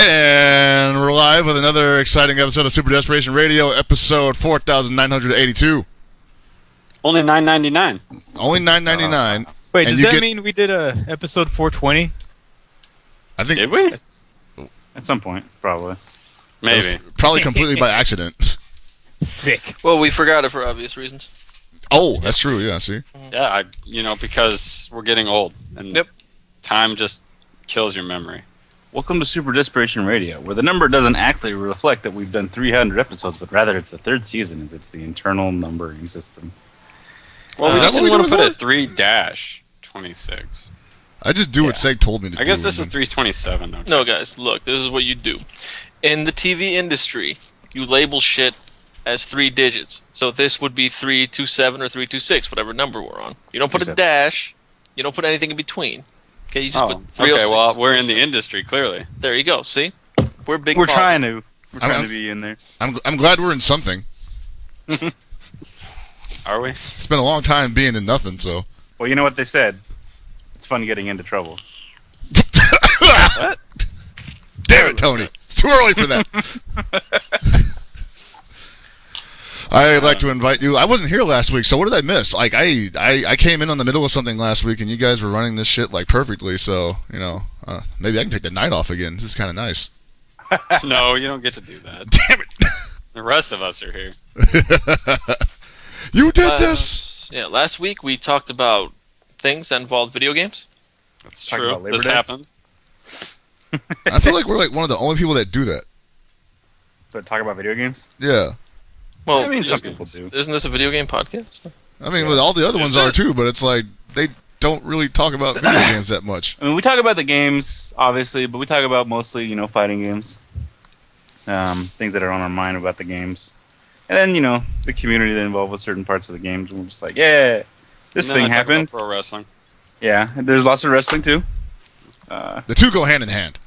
And we're live with another exciting episode of Super Desperation Radio, episode 4982. Only $9.99. Only $9.99. Wait, does that mean we did episode 420? I think. Did we? At some point, probably. Maybe. Probably completely by accident. Sick. Well, we forgot it for obvious reasons. Oh, that's true. Yeah, see. Yeah, because we're getting old, and time just kills your memory. Welcome to Super Desperation Radio, where the number doesn't actually reflect that we've done 300 episodes, but rather it's the third season, as it's the internal numbering system. Well, we just didn't want to put it 3-26. I just do what Seg told me to do. I guess this is 327. Though. No, guys, look, this is what you do. In the TV industry, you label shit as 3 digits. So this would be 327 or 326, whatever number we're on. You don't put a dash. You don't put anything in between. Okay, you just put 306. Okay, well, we're in the industry, clearly. There you go. See? We're big. We're trying to be in there. I'm glad we're in something. Are we? It's been a long time being in nothing, so. Well, you know what they said. It's fun getting into trouble. What? Damn it, Tony. It's too early for that. I'd like to invite you. I wasn't here last week, so what did I miss? Like, I came in on the middle of something last week, and you guys were running this shit, like, perfectly, so, maybe I can take the night off again. This is kind of nice. No, you don't get to do that. Damn it. The rest of us are here. You did this! Yeah, last week we talked about things that involved video games. That's true. This happened. I feel like we're, like, one of the only people that do that. But talk about video games? Yeah. Well, I mean, some people do. Isn't this a video game podcast? I mean, all the other ones are too, but it's like they don't really talk about video games that much. I mean, we talk about the games, obviously, but we talk about mostly, fighting games. Things that are on our mind about the games. And then, the community that involved with certain parts of the games. And we're just like, yeah, this thing happened. Pro wrestling. Yeah, there's lots of wrestling too. The two go hand in hand.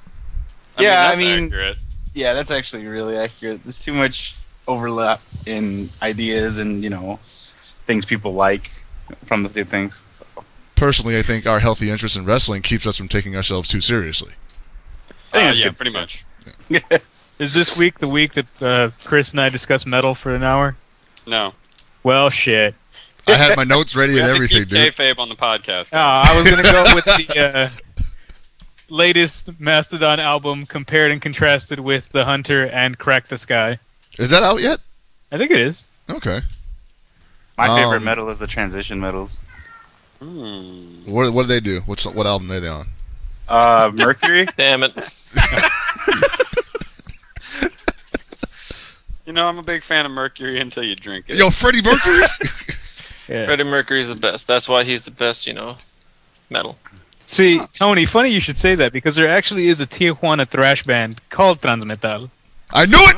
I mean, accurate. Yeah, that's actually really accurate. There's too much overlap in ideas and things people like from the two things. So. Personally, I think our healthy interest in wrestling keeps us from taking ourselves too seriously. Yeah, pretty much. Yeah. Is this week the week that Chris and I discussed metal for an hour? No. Well, shit. I had my notes ready and everything, keep dude. kayfabe on the podcast. I was gonna go with the latest Mastodon album compared and contrasted with The Hunter and Crack the Sky. Is that out yet? I think it is. Okay. My favorite metal is the transition metals. What do they do? What album are they on? Mercury. Damn it. I'm a big fan of Mercury until you drink it. Yo, Freddie Mercury? Yeah. Freddie Mercury's the best. That's why he's the best, metal. See, Tony, funny you should say that because there actually is a Tijuana thrash band called Transmetal. I knew it!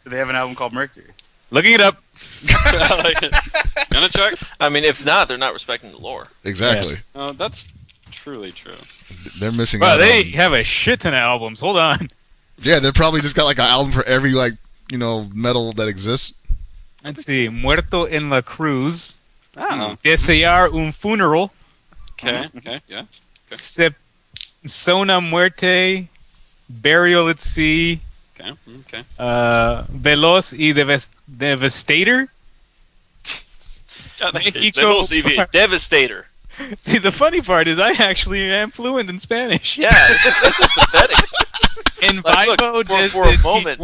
Do they have an album called Mercury? Looking it up. I like it. Gonna check? I mean, if not, they're not respecting the lore. Exactly. Oh, that's truly true. They're missing Well, out they on... have a shit ton of albums. Hold on. Yeah, they've probably just got like an album for every metal that exists. Let's see. Muerto en la Cruz. Oh. Desear un funeral. Okay, yeah. Okay. Sona Muerte. Burial at Sea. Okay. Veloz y Devastator. Mexico. Devastator. See, the funny part is I actually am fluent in Spanish. Yeah, this is pathetic. In Like, Vivo, for a moment,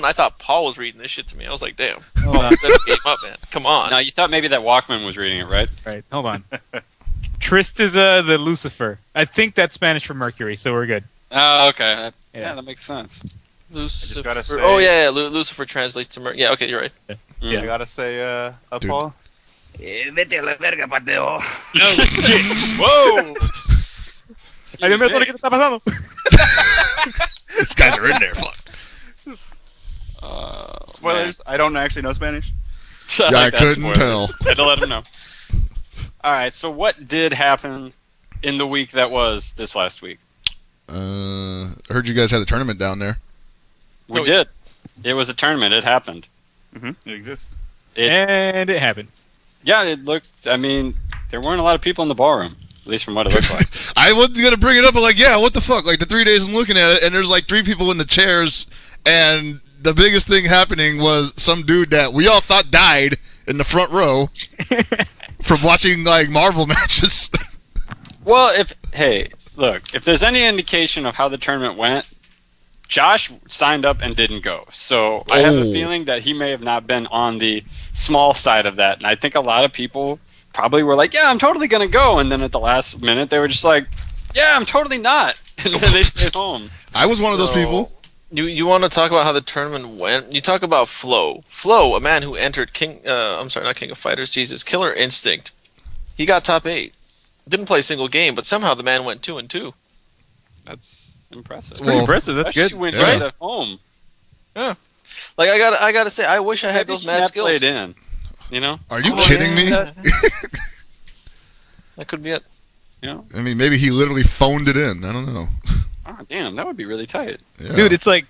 I thought Paul was reading this shit to me. I was like, damn. Hold on. Set the game up, man. Come on. Now, you thought maybe that Walkman was reading it, right? Right, hold on. Tristiza the Lucifer. I think that's Spanish for Mercury, so we're good. Oh, okay. Yeah. That makes sense. Lucifer. gotta say- Oh, yeah. Lucifer translates to Mercury. Yeah, okay, you're right. Yeah. I gotta say, Paul. Vete a la verga, pateo. Whoa! Ay, Dios mío, Tony, ¿qué te está pasando? These guys are in there. Fuck. Spoilers. I don't actually know Spanish. Yeah, I couldn't tell. Had to let him know. All right, so what did happen in the week that was this last week? I heard you guys had a tournament down there. We did. It was a tournament. It happened. It exists. And it happened. Yeah, it looked... I mean, there weren't a lot of people in the ballroom. At least from what it looked like. I wasn't gonna bring it up, but like, yeah, what the fuck? Like the 3 days I'm looking at it, and there's like 3 people in the chairs, and the biggest thing happening was some dude that we all thought died in the front row from watching like Marvel matches. Well, if there's any indication of how the tournament went, Josh signed up and didn't go. So I have a feeling that he may have not been on the small side of that. And I think a lot of people probably were like, yeah, I'm totally going to go. And then at the last minute, they were just like, yeah, I'm totally not. And then they stayed home. I was one of those people. You want to talk about how the tournament went? You talk about Flo. Flo, a man who entered not King of Fighters, Killer Instinct. He got top 8. Didn't play a single game, but somehow the man went 2-2. That's impressive. It's pretty impressive. That's good. When right at home. Yeah. Like I gotta say, I wish I had those mad skills. Played in. You know? Are you kidding me? That could be it. Yeah. I mean, maybe he literally phoned it in. I don't know. Oh, damn, that would be really tight. Yeah. Dude, it's like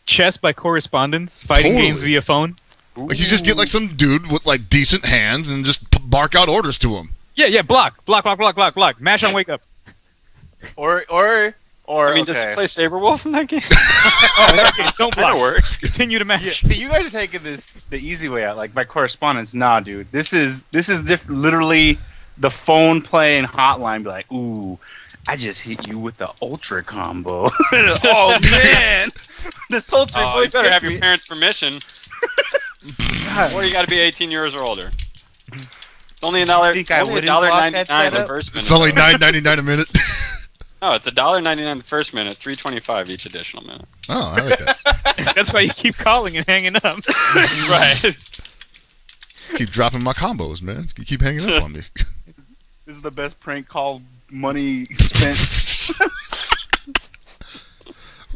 chess by correspondence, fighting games via phone. Like you just get like some dude with like decent hands and just bark out orders to him. Yeah, block, mash on wake up. Or I mean, does he play Saberwolf in that game? In that case, don't block. That works. Continue to mash. Yeah, so you guys are taking this the easy way out, like by correspondence. Nah, dude, this is literally the phone playing hotline. Be like, ooh, I just hit you with the ultra combo. Oh man, the sultry You voice better gets have your me. parents' permission, or you got to be 18 years or older. It's only $1.99 the first minute. It's only $9.99 a minute. No, it's $1.99 the first minute, $3.25 each additional minute. Oh, I like that. That's why you keep calling and hanging up. Right. Keep dropping my combos, man. You keep hanging up on me. This is the best prank call money spent.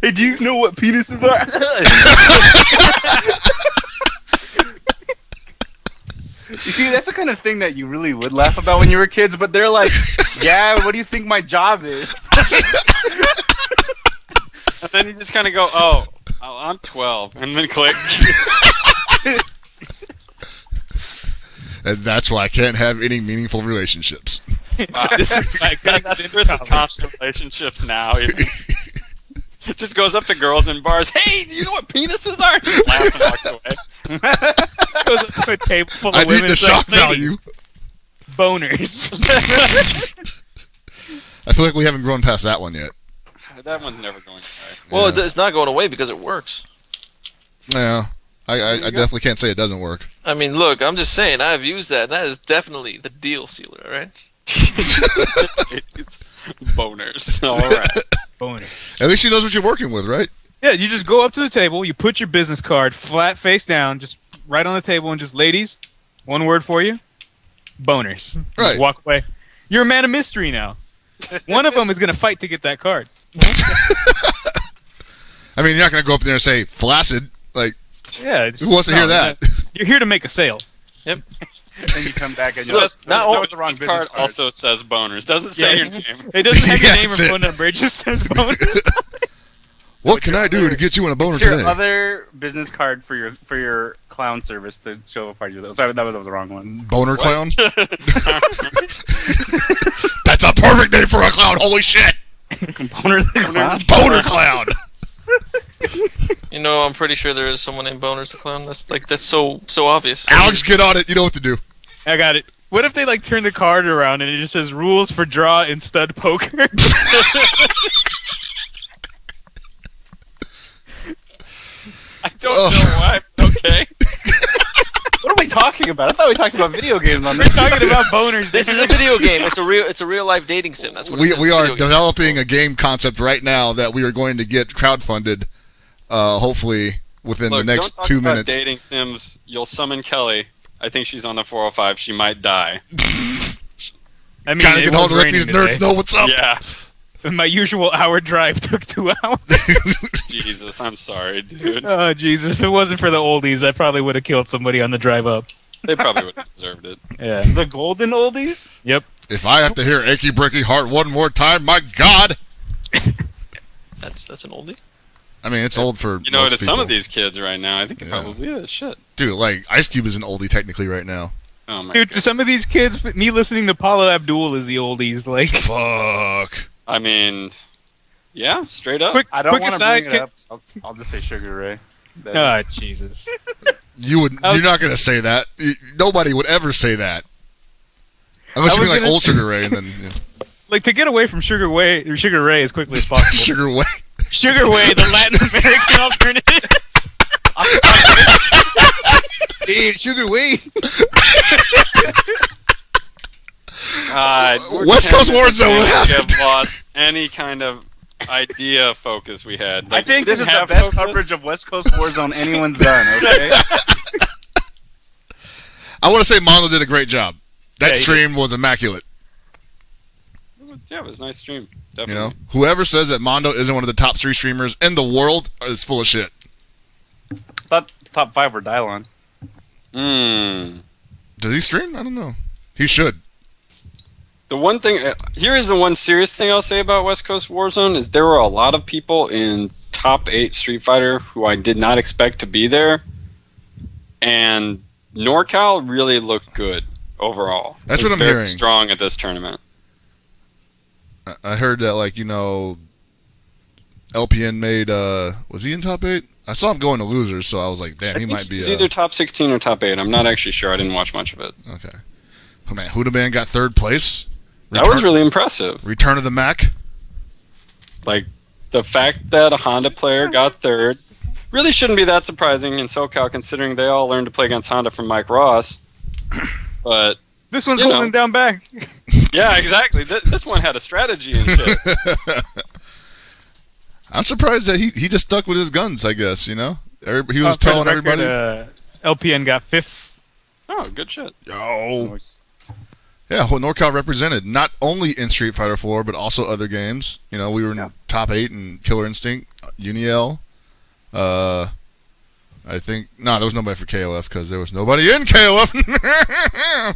Hey, do you know what penises are? You see, that's the kind of thing that you really would laugh about when you were kids, but they're like, yeah, what do you think my job is? And then you just kind of go, oh, I'm 12, and then click. And that's why I can't have any meaningful relationships. Wow. This is like That's Chris's constant relationships now. Even. Just goes up to girls in bars. Hey, do you know what penises are? Just laughs and walks away. goes up to a table full of I women. need the it's shock like, value. boners. I feel like we haven't grown past that one yet. That one's never going to die. Well, Yeah. it's not going away because it works. Yeah. I definitely can't say it doesn't work. I mean, look, I'm just saying, I've used that. That is definitely the deal sealer, all right? Boners. All right. Boner. At least she knows what you're working with, right? Yeah, you just go up to the table, you put your business card flat face down, just right on the table, and just, ladies, one word for you, boners. Right. Just walk away. You're a man of mystery now. One of them is going to fight to get that card. I mean, you're not going to go up there and say, flaccid. Like, Yeah. who wants to hear that? You're here to make a sale. Yep. And you come back and you're Look, like, not that only was the wrong this business card card. also says boners. Doesn't say your Yeah. name. It doesn't have your Yeah, name or that's it. phone number. It just says boners. What can I do to get you in a boner It's your today? other business card for your clown service to show up party. Sorry, that was the wrong one. Boner clown? That's a perfect name for a clown. Holy shit! Boner the clown. Boner clown. You know, I'm pretty sure there is someone named Boners the Clown. That's so obvious. Alex, get on it. You know what to do. I got it. What if they like turn the card around and it just says rules for draw in stud poker? I don't know why. Okay. What are we talking about? I thought we talked about video games on We're this. talking about boners. This is a video game. It's a real life dating sim. That's what it is. We are Video game. developing a game concept right now that we are going to get crowdfunded, hopefully within Look, the next don't talk 2 about minutes. dating sims. You'll summon Kelly. I think she's on the 405. She might die. I mean, Gotta it get hold was to let raining these nerds today. know what's up. Yeah. My usual hour drive took 2 hours. Jesus, I'm sorry, dude. Oh, Jesus. If it wasn't for the oldies, I probably would have killed somebody on the drive up. They probably would have deserved it. Yeah. The golden oldies? Yep. If I have to hear "Achy Breaky Heart" one more time, my God! That's an oldie. I mean, it's old for You know, to most some of people. these kids right now, I think it Yeah. probably is. Shit. Dude, like Ice Cube is an oldie technically right now. Oh my Dude, god. to some of these kids, me listening to Paulo Abdul is the oldies. Like, Fuck. I mean, yeah, straight up. quick, I don't quick want to aside. bring it up. I'll just say Sugar Ray. Oh, Jesus. You're not gonna say that. Nobody would ever say that. Unless you mean like old Sugar Ray, and then Like, to get away from Sugar Ray as quickly as possible. Sugar Way. Sugar Way, the Latin American alternative. Dude, Sugar Way. West Coast Warzone. What We happened? have lost any kind of idea focus we had. I Like, think we this is didn't the have best focus. coverage of West Coast Warzone anyone's done. Okay. I want to say Mondo did a great job. That Yeah, he stream was immaculate. Yeah, it was a nice stream. You Definitely. know, whoever says that Mondo isn't one of the top 3 streamers in the world is full of shit. Thought top 5 were Dylon. Does he stream? I don't know. He should. The one thing here is the one serious thing I'll say about West Coast Warzone is there were a lot of people in top 8 Street Fighter who I did not expect to be there, and NorCal really looked good overall. That's Looked what I'm very hearing. Strong at this tournament. I heard that, like, you know, LPN made, was he in top 8? I saw him going to losers, so I was like, damn, he might be. It's either top 16 or top 8. I'm not actually sure. I didn't watch much of it. Okay. Oh, man, Huda Man got 3rd place. That was really impressive. Return of the Mac. Like, the fact that a Honda player got 3rd really shouldn't be that surprising in SoCal, considering they all learned to play against Honda from Mike Ross. But This one's You know. holding down back. yeah, exactly. This one had a strategy and shit. I'm surprised that he just stuck with his guns, I guess, you know? He was For the telling record, everybody. LPN got 5th. Oh, good shit. Yo. Yeah, well, NorCal represented, not only in Street Fighter 4, but also other games. You know, we were in top 8 in Killer Instinct, Uniel. I think... No, there was nobody for KOF, because there was nobody in KOF!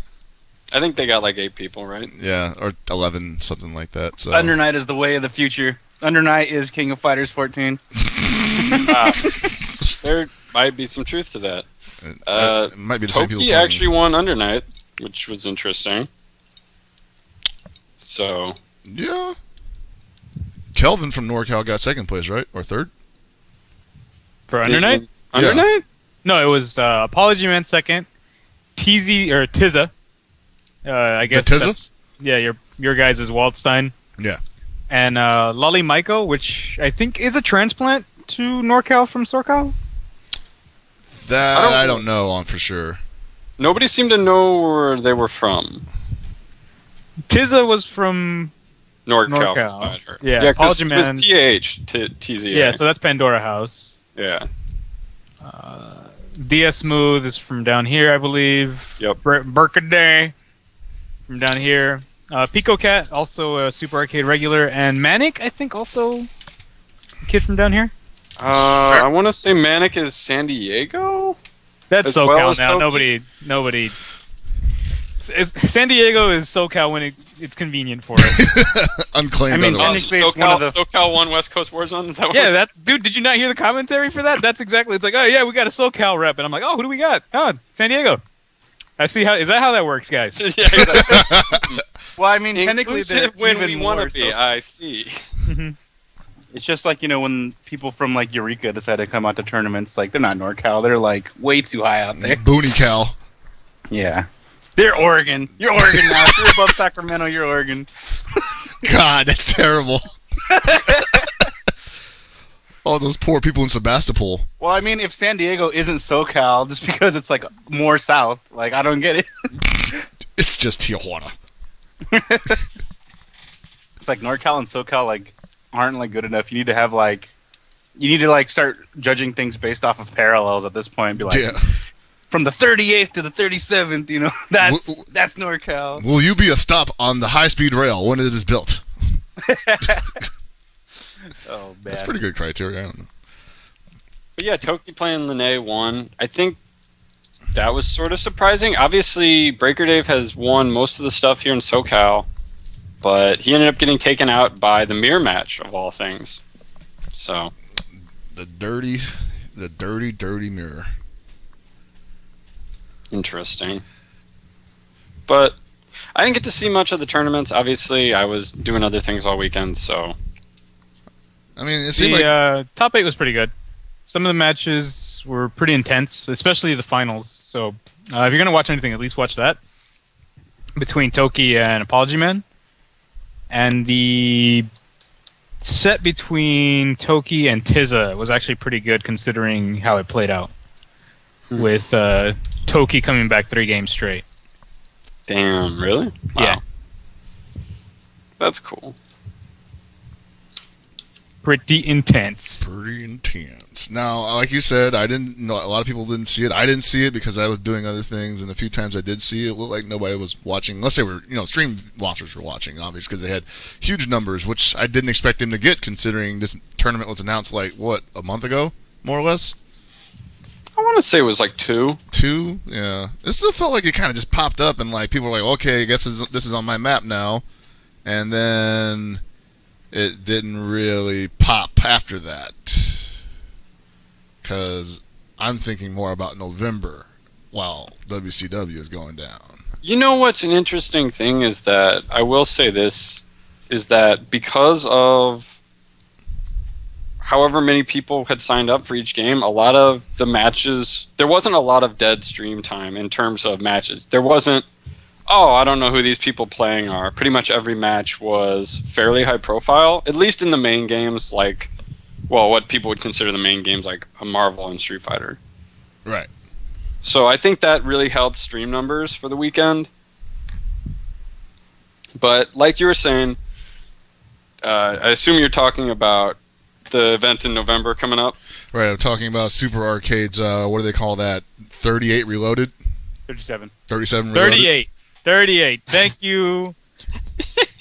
I think they got like 8 people, right? Yeah, or 11, something like that. So Undernight is the way of the future. Undernight is King of Fighters 14. There might be some truth to that. it might be the same people Toki playing. actually won Undernight, which was interesting. So, Yeah. Kelvin from NorCal got 2nd place, right? Or 3rd? For Undernight? Undernight? No, it was Apology Man 2nd. TZ, or Tizza. I guess Tizza? that's... Yeah, your guys is Waldstein. Yeah. And Lolly Maiko, which I think is a transplant to NorCal from SoCal. That I I don't- don't know on for sure. Nobody seemed to know where they were from. Tizza was from... NorCal. NorCal. Yeah, yeah, because Apology it was Man. TH, TZA. Yeah, so that's Pandora House. Yeah. DS Smooth is from down here, I believe. Yep. Burkaday from down here. Pico Cat, also a Super Arcade regular. And Manic, I think, also a kid from down here. I want to say Manic is San Diego? That's As SoCal well as now. Toki? Nobody. San Diego is SoCal when it's convenient for us. Unclaimed I mean, otherwise. technically- it's one of the- SoCal won West Coast Warzone? Is that what Yeah, we're that dude. Did you not hear the commentary for that? That's exactly. It's like, oh yeah, we got a SoCal rep, and I'm like, oh, who do we got? Oh, San Diego. I see how. Is that how that works, guys? yeah, exactly. Well, I mean, technically, they're Inclusive when even we want more, to be. so- I see. It's just like, you know, when people from, like, Eureka decide to come out to tournaments, like, they're not NorCal. They're, like, way too high out there. Boonie Cal. Yeah. They're Oregon. You're Oregon now. If you're above Sacramento, you're Oregon. God, that's terrible. All those poor people in Sebastopol. Well, I mean, if San Diego isn't SoCal, just because it's, like, more south, like, I don't get it. It's just Tijuana. It's like NorCal and SoCal, like, aren't, like, good enough. You need to have, like... You need to, like, start judging things based off of parallels at this point. Be like, Yeah. from the 38th to the 37th, you know, that's NorCal. Will you be a stop on the high-speed rail when it is built? Oh, man. That's pretty good criteria. I don't know. But yeah, Toki playing Lene won. I think that was sort of surprising. Obviously, Breaker Dave has won most of the stuff here in SoCal, but he ended up getting taken out by the mirror match, of all things. So, The dirty mirror. interesting. But I didn't get to see much of the tournaments. Obviously, I was doing other things all weekend, so... I mean, it seemed like... The top 8 was pretty good. Some of the matches were pretty intense, especially the finals. So if you're going to watch anything, at least watch that. Between Toki and Apology Man. And the set between Toki and Tiza was actually pretty good considering how it played out. With Toki coming back 3 games straight. Damn, really? Wow. Yeah. That's cool. Pretty intense. Pretty intense. Now, like you said, I didn't know. A lot of people didn't see it. I didn't see it because I was doing other things, and a few times I did see it. It looked like nobody was watching, unless they were, stream watchers were watching, obviously, because they had huge numbers, which I didn't expect them to get, considering this tournament was announced a month ago, more or less. I want to say it was like 2. 2, yeah. It still felt like it kind of just popped up, and people were like, "Okay, I guess this is on my map now," and then it didn't really pop after that, because I'm thinking more about November while WCW is going down. You know what's an interesting thing is that, I will say this, is that because of however many people had signed up for each game, a lot of the matches, there wasn't a lot of dead stream time in terms of matches. There wasn't, I don't know who these people playing are. Pretty much every match was fairly high profile, at least in the main games, what people would consider the main games, like a Marvel and Street Fighter. Right. So I think that really helped stream numbers for the weekend. But like you were saying, I assume you're talking about the event in November coming up. Right, I'm talking about Super Arcade's, what do they call that? 38 Reloaded? 37. 37 Reloaded? 38. Thank you.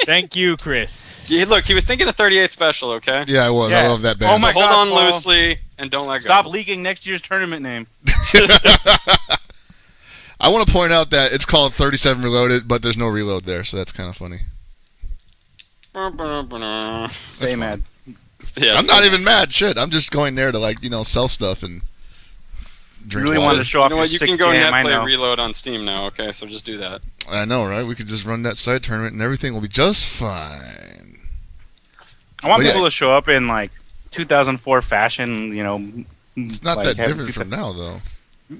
Thank you, Chris. Yeah, look, he was thinking of 38 Special, okay? Yeah, I was. Yeah. I love that band. Oh my Hold God, on Paul. loosely and don't let go. Stop leaking next year's tournament name. I want to point out that it's called 37 Reloaded, but there's no reload there, so that's kind of funny. Stay mad. Yeah, I'm not even mad. Shit, I'm just going there to sell stuff and drink Really water. wanted to show off You know your what? You sick can go jam, net I play know. Reload on Steam now, okay? So just do that. I know, right? We could just run that side tournament and everything will be just fine. I want Well, people yeah. to show up in 2004 fashion. It's not that different from now, though.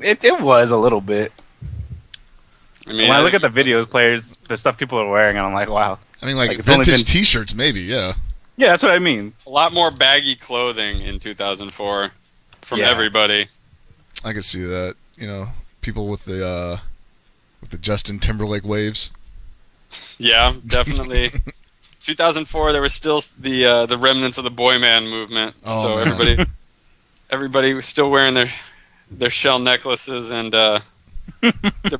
It was a little bit. I mean, When I look at the videos, players, the stuff people are wearing, I'm like, wow. I mean, Like, it's only vintage been- T-shirts, maybe. Yeah. Yeah, that's what I mean. a lot more baggy clothing in 2004 from Yeah. everybody. I could see that. People with the Justin Timberlake waves. Yeah, definitely. 2004, there was still the remnants of the boy band movement. Oh, So man. everybody was still wearing their shell necklaces and their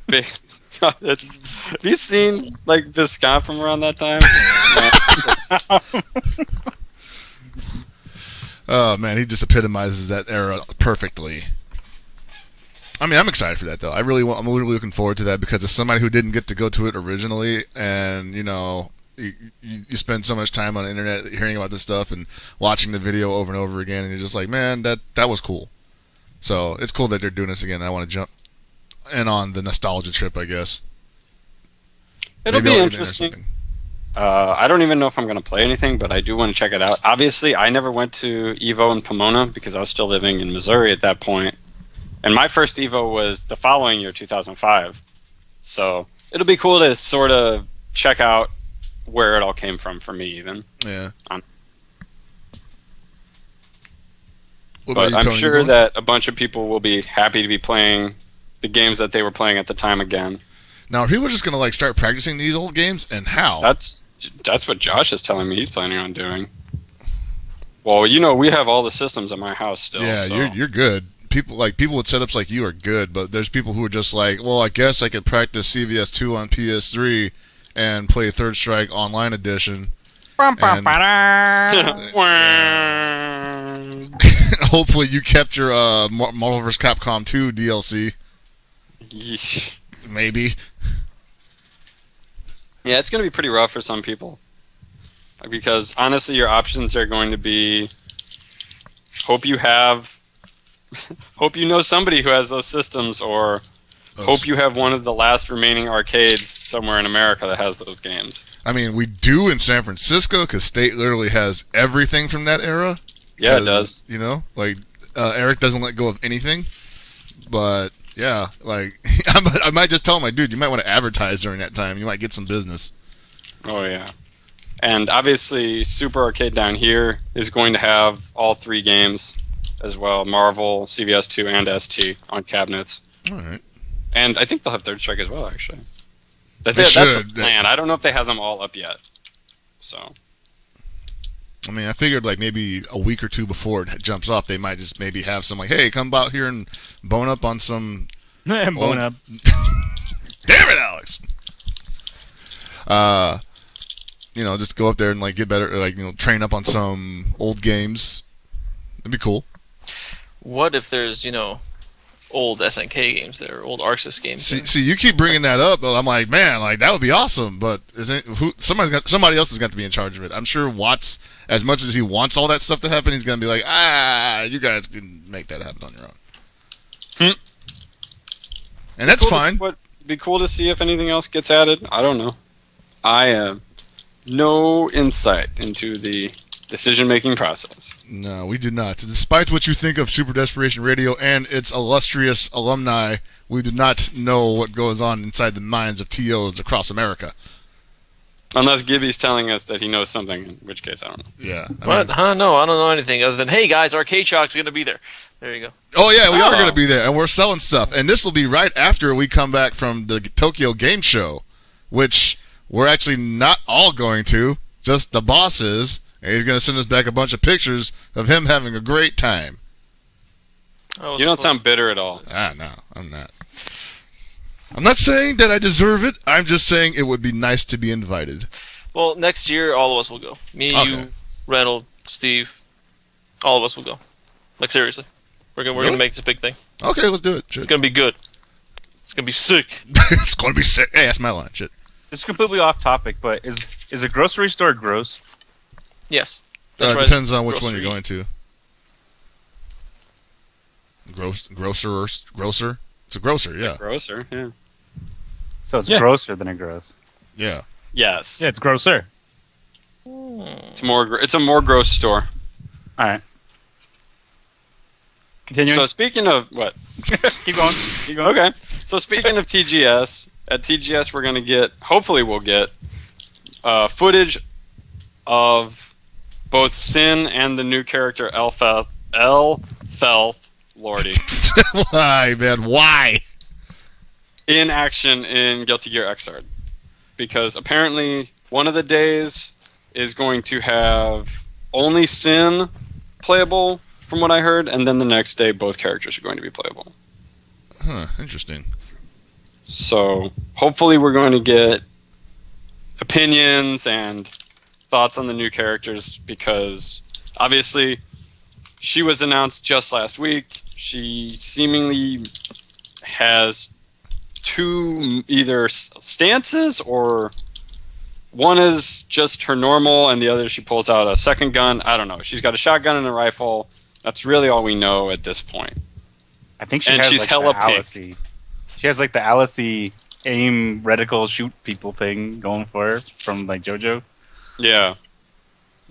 big. Have you seen Viscount from around that time? Oh man, he just epitomizes that era perfectly. I mean, I'm excited for that though. I'm really looking forward to that because as somebody who didn't get to go to it originally, and you spend so much time on the internet hearing about this stuff and watching the video over and over again, and you're just like, man, that was cool. So it's cool that they're doing this again. I want to jump in on the nostalgia trip, I guess. It'll Maybe be I'll get in or interesting. something. I don't even know if I'm going to play anything, but I do want to check it out. Obviously, I never went to EVO in Pomona because I was still living in Missouri at that point. And my first EVO was the following year, 2005. So it'll be cool to sort of check out where it all came from for me, even. Yeah. Um, What about But you, I'm Tony? You sure going? that a bunch of people will be happy to be playing the games that they were playing at the time again. Now, are people just going to start practicing these old games, and how? That's what Josh is telling me he's planning on doing. Well, we have all the systems at my house still. Yeah, so. you're good. People with setups like you are good, but there's people who are just like, well, I guess I could practice CVS 2 on PS3 and play Third Strike Online Edition. And hopefully you kept your Marvel vs. Capcom 2 DLC. Yeesh. Maybe. Yeah, it's going to be pretty rough for some people. Because, honestly, your options are going to be... Hope you know somebody who has those systems, or hope you have one of the last remaining arcades somewhere in America that has those games. I mean, we do in San Francisco, because State literally has everything from that era. Yeah, it does. You know, like, Eric doesn't let go of anything. But, yeah, like, I might just tell him, like, dude, you might want to advertise during that time. You might get some business. Oh, yeah. And obviously, Super Arcade down here is going to have all 3 games as well. Marvel, CVS2, and ST on cabinets. All right. And I think they'll have Third Strike as well, actually. They That's should. the plan. I don't know if they have them all up yet. So... I mean, I figured like maybe a week or 2 before it jumps off, they might just maybe have some like, hey, come out here and bone up on some... Bone up. Damn it, Alex! You know, just go up there and like get better, like, you know, train up on some old games. That'd be cool. What if there's, you know, old SNK games there, old Arxis games? See, you keep bringing that up, but I'm like, man, like that would be awesome. But somebody else has got to be in charge of it. I'm sure Watts, as much as he wants all that stuff to happen, he's gonna be like, you guys can make that happen on your own. And that's fine. It'd be cool to see if anything else gets added. I don't know. I have no insight into the decision-making process. No, we do not. Despite what you think of Super Desperation Radio and its illustrious alumni, we do not know what goes on inside the minds of TOs across America. Unless Gibby's telling us that he knows something, in which case I don't know. Yeah. What? Huh? No, I don't know anything other than, hey guys, Arcade Shock's going to be there. There you go. Oh, yeah, we are going to be there, and we're selling stuff. And this will be right after we come back from the Tokyo Game Show, which we're actually not all going to, just the boss is. And he's going to send us back a bunch of pictures of him having a great time. You don't sound bitter at all. No, I'm not. I'm not saying that I deserve it. I'm just saying it would be nice to be invited. Well, next year, all of us will go. Me, you, Reynold, Steve, all of us will go. Like, seriously. We're gonna make this a big thing. Okay, let's do it. Shit. It's going to be good. It's going to be sick. It's going to be sick. Hey, that's my line. Shit. It's completely off topic, but is a grocery store gross? Yes. Depends on which one you're going to. Grocer? It's a grocer, yeah. It's a grocer, yeah. So it's grosser than a gross. Yeah. Yes. Yeah, it's grosser. It's a more gross store. All right. Continuing. So speaking of what? Keep going. Okay. So speaking of TGS, at TGS we're gonna get. Hopefully, we'll get footage of both Sin and the new character Elfelth Lordy. Why, man? Why? In action in Guilty Gear Xrd. Because apparently one of the days is going to have only Sin playable, from what I heard, and then the next day both characters are going to be playable. Huh, interesting. So hopefully we're going to get opinions and thoughts on the new characters, because obviously she was announced just last week. She seemingly has 2 either stances, or one is just her normal and the other she pulls out a second gun. I don't know. She's got a shotgun and a rifle. That's really all we know at this point. I think she's like hella the Alice-y. She has like the Alice-y aim reticle shoot people thing going for her from like JoJo. Yeah.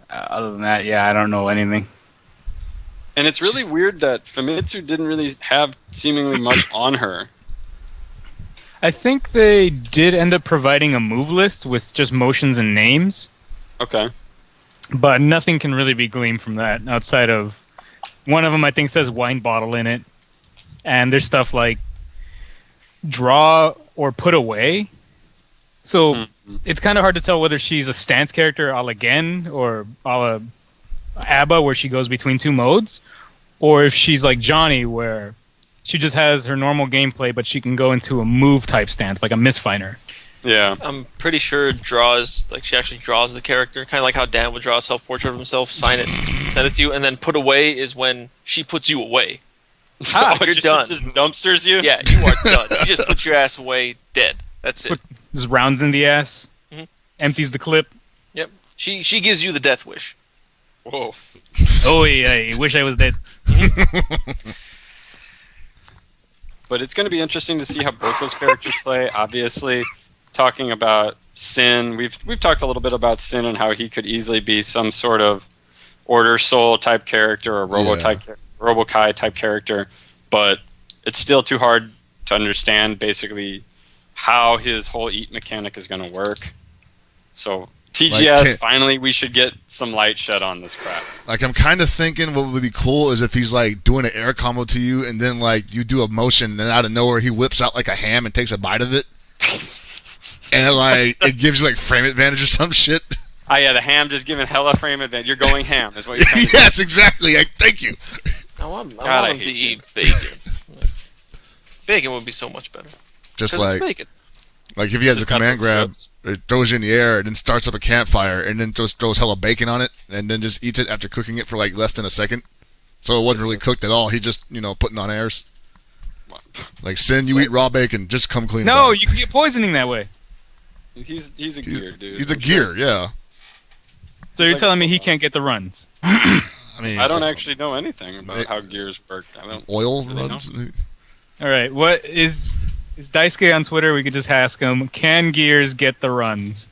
Other than that, yeah, I don't know anything. And it's really weird that Famitsu didn't really have seemingly much on her. I think they did end up providing a move list with just motions and names. Okay. But nothing can really be gleaned from that outside of one of them, I think, says wine bottle in it. And there's stuff like draw or put away. So it's kind of hard to tell whether she's a stance character a la Gen or a la ABBA, where she goes between 2 modes, or if she's like Johnny, where she just has her normal gameplay, but she can go into a move type stance, like a misfinder. Yeah. I'm pretty sure she actually draws the character, kind of like how Dan would draw a self-portrait of himself, sign it, send it to you, and then put away is when she puts you away. You're done. Just dumpsters you? Yeah, you are done. She just puts your ass away dead. That's it. Just rounds in the ass, empties the clip. Yep. She gives you the death wish. Whoa. Oh, yeah, I wish I was dead. but it's going to be interesting to see how both those characters play. Obviously, talking about Sin, we've talked a little bit about Sin and how he could easily be some sort of Order Soul type character or Robo-Kai type character, but it's still too hard to understand basically how his whole eat mechanic is going to work. So TGS, finally we should get some light shed on this crap. Like, I'm kind of thinking what would be cool is if he's like doing an air combo to you, and then like you do a motion, and then out of nowhere he whips out like a ham and takes a bite of it, and it gives you like frame advantage or some shit. Oh yeah, the ham just giving hella frame advantage. You're going ham, is what you're trying to Yes, exactly. Thank you. I want him to eat bacon. Bacon would be so much better. Just it's bacon. Like if he has a command grab, it throws you in the air and then starts up a campfire and then just throws hella bacon on it and then just eats it after cooking it for like less than a second. So it wasn't really cooked at all. He just, putting on airs. Like, Sin, you eat raw bacon, just come clean. No, you can get poisoning that way. He's a gear, dude. He's a gear, yeah. So you're telling me he can't get the runs? I mean, I don't actually know anything about how gears work. I don't oil really runs. know. All right, what is Daisuke on Twitter? We could just ask him. Can gears get the runs?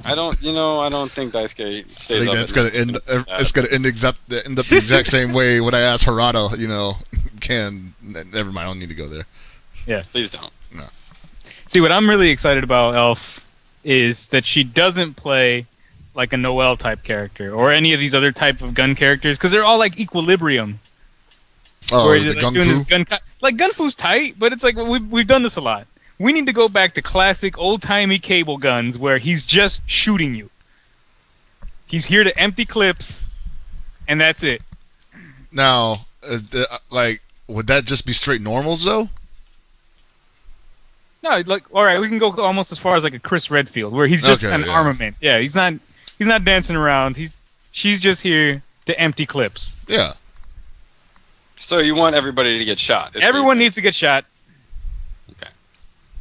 I don't think Daisuke stays up. It's gonna end. It's gonna end up the exact same way when I asked Harada. Never mind. I don't need to go there. Yeah, please don't. No. See, what I'm really excited about Elf is that she doesn't play like a Noelle type character or any of these other type of gun characters because they're all like Equilibrium. Oh, where the like doing this Gunfu's tight, but it's like we've done this a lot. We need to go back to classic old-timey cable guns where he's just shooting you. He's here to empty clips, and that's it. Now, would that just be straight normals though? No, all right, we can go almost as far as like a Chris Redfield, where he's just an armament. Yeah, he's not dancing around. She's just here to empty clips. Yeah. So you want everybody to get shot? Everyone needs to get shot. Okay.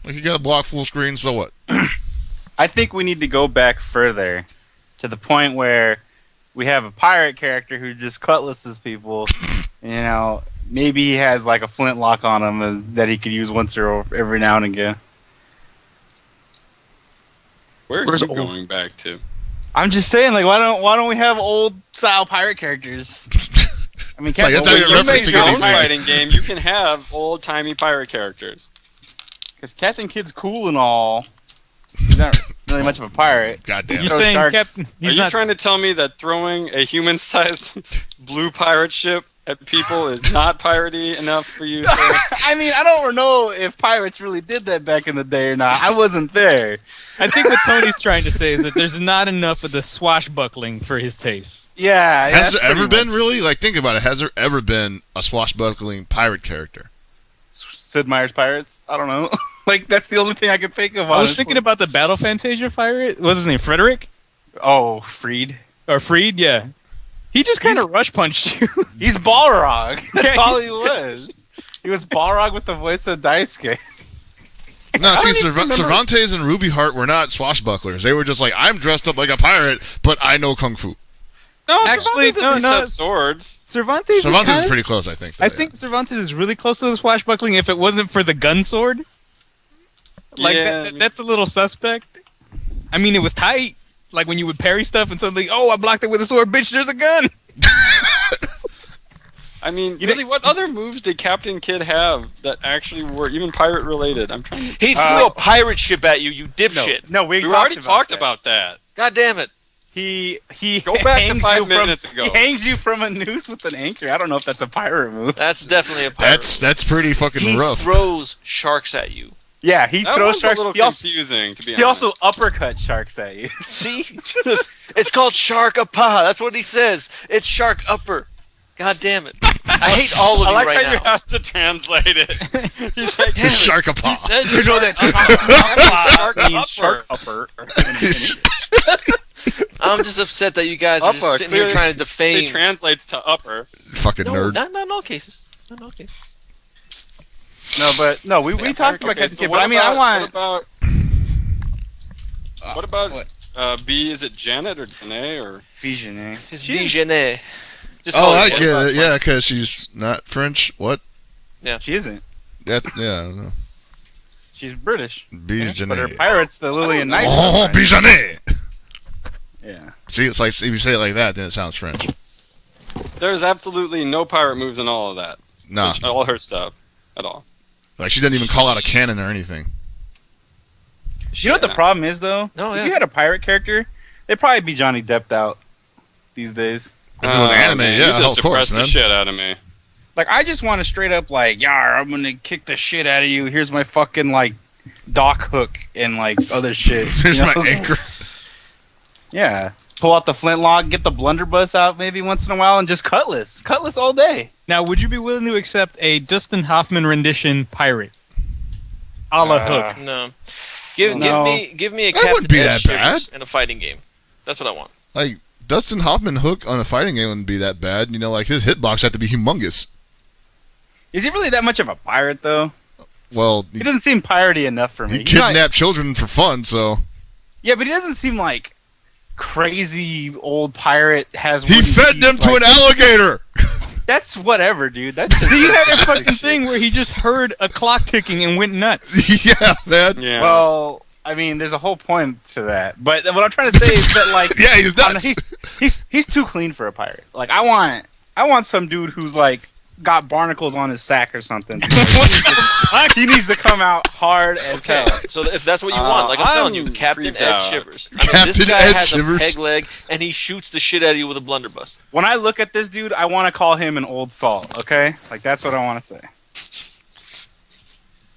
Like, you got to block full screen, so what? I think we need to go back further to the point where we have a pirate character who just cutlasses people. Maybe he has like a flintlock on him that he could use once or every now and again. Where's you going back to? I'm just saying, like, why don't we have old style pirate characters? I mean, when you make your own fighting game, you can have old timey pirate characters. Because Captain Kidd's cool and all. He's not really much of a pirate. Goddamn. You're saying Captain? Are you trying to tell me that throwing a human-sized blue pirate ship at people is not piratey enough for you, sir? I mean, I don't know if pirates really did that back in the day or not. I wasn't there. I think what Tony's trying to say is that there's not enough of the swashbuckling for his taste. Yeah. Has there ever been, really? Like, think about it. Has there ever been a swashbuckling pirate character? Sid Meier's Pirates? I don't know. Like, that's the only thing I could think of, honestly. I was thinking about the Battle Fantasia pirate. What's his name? Frederick? Oh, Freed. Or Freed, yeah. He just kind of rush punched you. He's Balrog. That's all he was. He was Balrog with the voice of Daisuke. No, see, Cervantes and Ruby Heart were not swashbucklers. They were just like, I'm dressed up like a pirate, but I know kung fu. No, actually, no, swords. Cervantes is pretty close, I think. I think Cervantes is really close to the swashbuckling if it wasn't for the gun sword. Like, that's a little suspect. I mean, it was tight. Like when you would parry stuff and suddenly, I blocked it with a sword. Bitch, there's a gun. I mean, really, what other moves did Captain Kidd have that actually were even pirate related? I'm trying to... He threw a pirate ship at you, you dipshit. No, we already talked about that. God damn it. He go back to 5 minutes ago. He hangs you from a noose with an anchor. I don't know if that's a pirate move. That's definitely a pirate move. That's pretty fucking rough. He throws sharks at you. Yeah, he throws sharks. A little confusing, to be honest. He also uppercut sharks at you. See? It's called shark uppa. That's what he says. It's shark upper. God damn it. I hate all of you right now. I like how you have to translate it. He's like, shark uppa. You know that shark upper. I'm just upset that you guys are just sitting here trying to defame. It translates to upper. Fucking nerd. Not in all cases. Not in all cases. No, we talked about Captain Kidd, but I mean, I want... What about B, is it Janet or Janae or... Bijane. It's Bijane. I get it. Yeah, because she's not French. What? Yeah. She isn't. Yeah. She's British. Bijane. But her pirate's the Lillian Knights. Oh, Bijane! Yeah. See, it's like if you say it like that, then it sounds French. There's absolutely no pirate moves in all of that. Nah. All her stuff. At all. Like, she doesn't even call out a cannon or anything. You know what the problem is, though? No, if you had a pirate character, they'd probably be Johnny Depped out these days. If it was anime, man, yeah, you just of course, depressed man. the shit out of me. Like, I just want to straight up, like, yar, I'm gonna kick the shit out of you. Here's my fucking, like, dock hook and, like, other shit. Here's you know? my anchor. Yeah. Pull out the flintlock, get the blunderbuss out maybe once in a while, and just cutlass. Cutlass all day. Now, would you be willing to accept a Dustin Hoffman rendition pirate? A la Hook. No. No. Give me a That wouldn't Captain be Ed that bad. Shivers in a fighting game. That's what I want. Like, Dustin Hoffman hook on a fighting game wouldn't be that bad. You know, like, his hitbox had to be humongous. Is he really that much of a pirate, though? Well, He doesn't seem piratey enough for me. he He's not- kidnapped children for fun, so... Yeah, but he doesn't seem like crazy old pirate has. He wooden fed teeth, them to like- an alligator! That's whatever, dude. That's just. Do you have a basic fucking shit. thing where he just heard a clock ticking and went nuts? Yeah, man. Yeah. Well, I mean, there's a whole point to that. But what I'm trying to say is that, like, Yeah, he's I don't nuts. know, he's too clean for a pirate. Like, I want some dude who's like got barnacles on his sack or something. He needs to come out hard as Okay, hell. so if that's what you want, like I'm telling you, I'm Captain freaked Ed out. Shivers. I mean, this Captain guy Ed has Shivers. a peg leg, and he shoots the shit out of you with a blunderbuss. When I look at this dude, I want to call him an old salt. Okay, like that's what I want to say.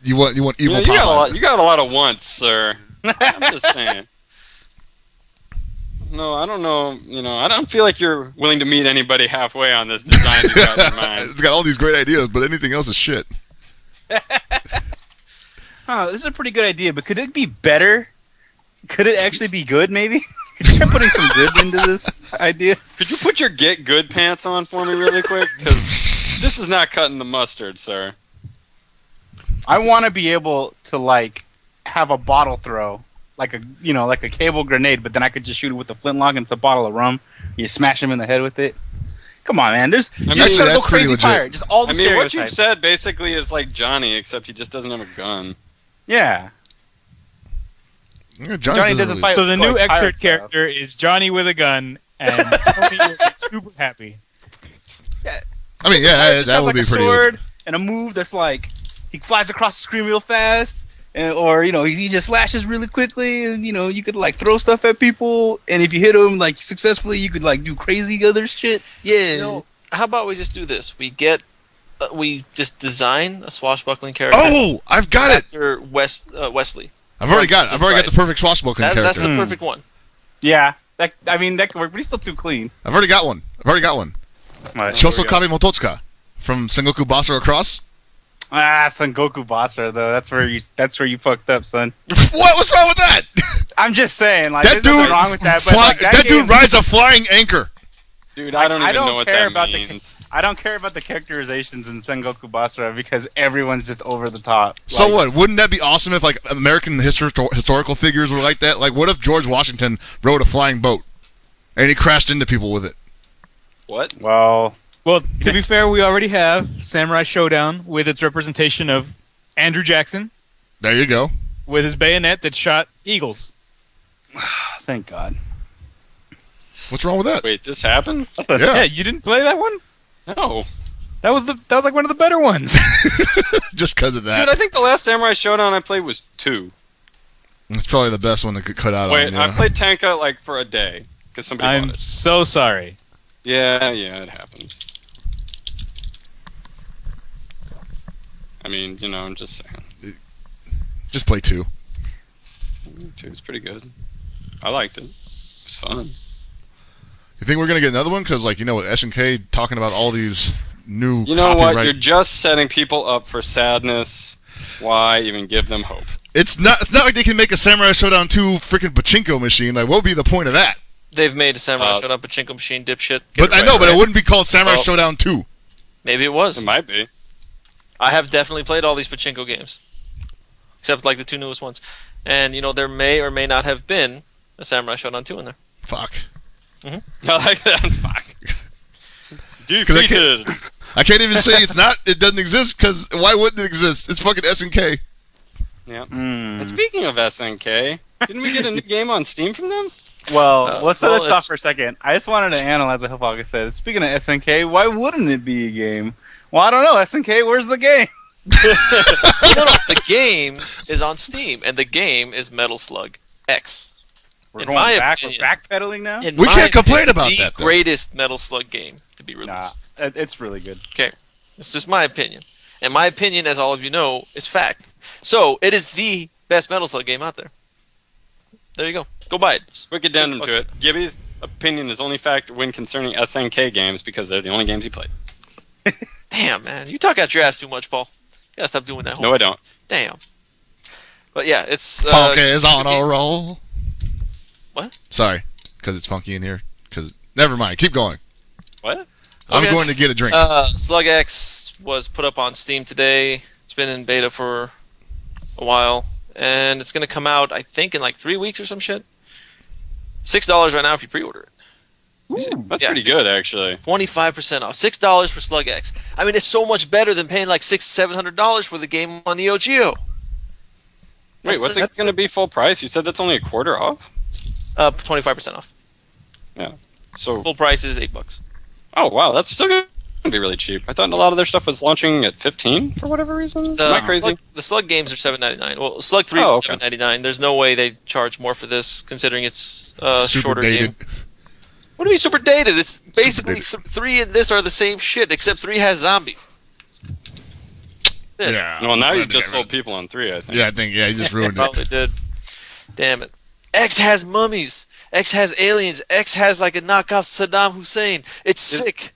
You want evil you got a Popeye. lot. You got a lot of wants, sir. I'm just saying. No, I don't know. You know, I don't feel like you're willing to meet anybody halfway on this design you got in mind. It's got all these great ideas, but anything else is shit. Oh, this is a pretty good idea, but could it be better? Could it actually be good, maybe? Could you try putting some good into this idea? Could you put your get good pants on for me really quick? Because this is not cutting the mustard, sir. I want to be able to, like, have a bottle throw, like a cable grenade, but then I could just shoot it with a flintlock and it's a bottle of rum. You smash him in the head with it. Come on, man. Just mean, go that's pretty crazy legit. pirate. Just all the I mean, what stereotypes. you've said basically is like Johnny, except he just doesn't have a gun. Yeah. Yeah, Johnny doesn't fight. So the like new pirate excerpt style. character is Johnny with a gun, and Tony will be super happy. I mean, yeah, Just that have, would like, be a pretty sword legit. and a move that's like he flies across the screen real fast, or he just slashes really quickly, and you could like throw stuff at people, and if you hit them like successfully, you could like do crazy other shit. Yeah. How about we just do this? We just design a swashbuckling character. Oh, I've got it! After Wesley. I've already got it. Princess I've already got Bride. the perfect swashbuckling That's character. the perfect one. Yeah. That could work, but he's still too clean. I've already got one. Choso Kabe Mototsuka from Sengoku Basara Cross. Son Goku Basara though. That's where you fucked up, son. What's wrong with that? I'm just saying, like, That there's nothing dude, wrong with that. But like, that game, dude rides a flying anchor. Dude, I don't even know what care that about means. I don't care about the characterizations in Sengoku Basara because everyone's just over the top. So Like, what? Wouldn't that be awesome if like American historical figures were like that? Like, what if George Washington rode a flying boat and he crashed into people with it? What? Well, Well, to be fair, we already have Samurai Showdown with its representation of Andrew Jackson There you go. with his bayonet that shot eagles. thank God. What's wrong with that? Wait, this happened? Yeah, Yeah, you didn't play that one? No. That was like one of the better ones. just because of that. Dude, I think the last Samurai Showdown I played was 2. It's probably the best one to cut out Wait, on. I Yeah. played Tenka like for a day because somebody I'm bought it. so sorry. Yeah, it happened. I mean, I'm just saying. Just play 2. 2 is pretty good. I liked it. It was fun. You think we're gonna get another one? Because with SNK talking about all these new. You know what? copyright- You're just setting people up for sadness. Why even give them hope? It's not like they can make a Samurai Showdown 2 freaking pachinko machine. Like, what would be the point of that? They've made a Samurai Showdown pachinko machine, dipshit. But I know, but it wouldn't be called Samurai Well- Showdown 2. Maybe it was. It might be. I have definitely played all these pachinko games, except like the 2 newest ones. And there may or may not have been a Samurai Showdown 2 in there. Fuck. I like that. Fuck. I can't- Defeated. I can't even say it's not. It doesn't exist because why wouldn't it exist? It's fucking SNK. Yeah. And speaking of SNK, didn't we get a new game on Steam from them? Well, let's let us stop for a second. I just wanted to analyze what Hellfogger said. Speaking of SNK, why wouldn't it be a game? Well, I don't know. SNK, where's the game? No, the game is on Steam, and the game is Metal Slug X. We're going back. We're backpedaling now? We can't complain about that. The greatest Metal Slug game to be released. Nah, it's really good. Okay. It's just my opinion. And my opinion, as all of you know, is fact. So, it is the best Metal Slug game out there. There you go. Go buy it. Quick addendum to it. Gibby's opinion is only fact when concerning SNK games because they're the only games he played. Damn, man. You talk out your ass too much, Paul. You gotta stop doing that. No, I don't. Damn. But yeah, it's... Funky is on a roll. What? Sorry, because it's funky in here. Never mind. Keep going. What? I'm going to get a drink. Slug X was put up on Steam today. It's been in beta for a while. And it's going to come out, I think, in like 3 weeks or some shit. $6 right now if you pre-order it. Ooh, that's pretty good, actually. 25% off. $6 for Slug X. I mean, it's so much better than paying like $600-700 for the game on Neo Geo. Wait, what's it going to be full price? You said that's only a quarter off? 25% off. Yeah. So full price is $8. Oh wow, that's still going to be really cheap. I thought a lot of their stuff was launching at $15 for whatever reason. Am I crazy? The Slug games are $7.99. Well, Slug 3 is $7.99. There's no way they charge more for this, considering it's a shorter game. What do you mean super dated? It's basically 3 and this are the same shit, except 3 has zombies. Yeah. Well, now you've just sold people on 3, I think. Yeah, you just ruined it. Probably did. Damn it. X has mummies. X has aliens. X has like a knockoff Saddam Hussein. It's sick.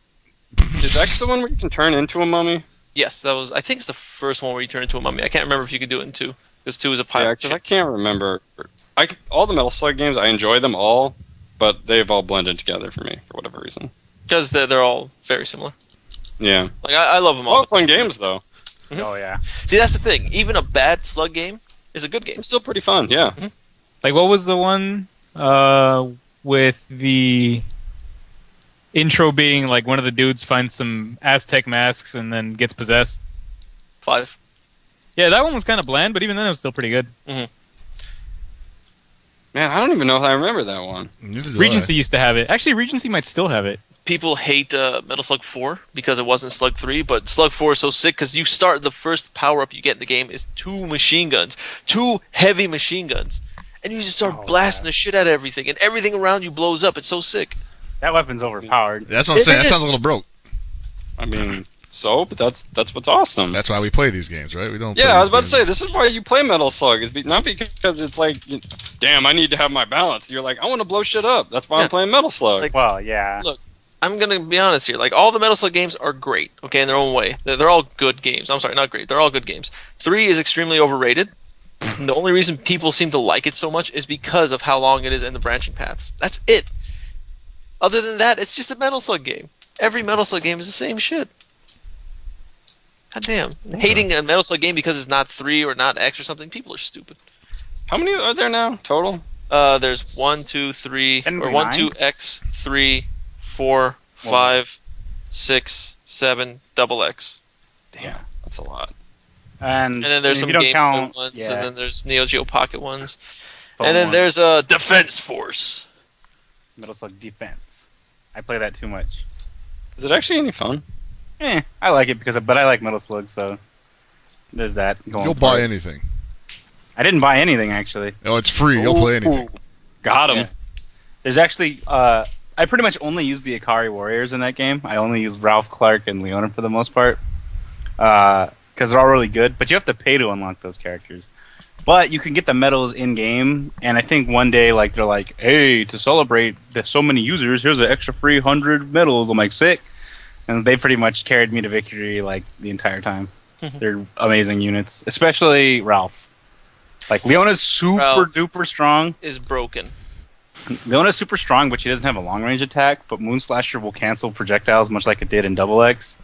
Is X the one where you can turn into a mummy? Yes, that was. I think it's the first one where you turn into a mummy. I can't remember if you could do it in 2, because 2 is a pirate. Yeah, because I can't remember. All the Metal Slug games, I enjoy them all, but they've all blended together for me for whatever reason. Because they're all very similar. Yeah. Like I love them all. All fun games though. Oh yeah. See, that's the thing. Even a bad Slug game is a good game. It's still pretty fun. Yeah. Like, what was the one with the intro being like one of the dudes finds some Aztec masks and then gets possessed? 5. Yeah, that one was kind of bland, but even then it was still pretty good. Man, I don't even know if I remember that one. Regency used to have it. Actually, Regency might still have it. People hate Metal Slug 4 because it wasn't Slug 3, but Slug 4 is so sick because you start, the first power-up you get in the game is 2 machine guns. 2 heavy machine guns. And you just start blasting the shit out of everything, and everything around you blows up. It's so sick. That weapon's overpowered. That's what I'm saying. That sounds a little broke. I mean, but that's what's awesome. That's why we play these games, right? We don't. Yeah, I was about to say, this is why you play Metal Slug. Is not because it's like, damn, I need to have my balance. You're like, I want to blow shit up. That's why I'm playing Metal Slug. Like, well, yeah. Look, I'm going to be honest here. Like, all the Metal Slug games are great, okay, in their own way. They're all good games. I'm sorry, not great. They're all good games. 3 is extremely overrated. And the only reason people seem to like it so much is because of how long it is and the branching paths. That's it. Other than that, it's just a Metal Slug game. Every Metal Slug game is the same shit. God damn. Hating a Metal Slug game because it's not 3 or not X or something, people are stupid. How many are there now, total? There's 1, 2, 3, or 1, 2, X, 3, 4, 5, 6, 7, double X. Damn, that's a lot. And then there's some Game Boy ones, and then there's Neo Geo Pocket ones. And then there's a Defense Force. Metal Slug Defense. I play that too much. Is it actually any fun? I like it but I like Metal Slug, so there's that. You'll buy anything. I didn't buy anything, actually. Oh, it's free. You'll play anything. Got him. Yeah. There's actually, I pretty much only use the Ikari Warriors in that game. I only use Ralph, Clark, and Leona for the most part. Because they're all really good, but you have to pay to unlock those characters. But you can get the medals in-game, and I think one day, like, they're like, hey, to celebrate so many users, here's an extra free 100 medals. I'm like, sick. And they pretty much carried me to victory, like, the entire time. They're amazing units, especially Ralph. Like, Leona's super-duper strong. Is broken. Leona's super strong, but she doesn't have a long-range attack, but Moonslasher will cancel projectiles, much like it did in Double X.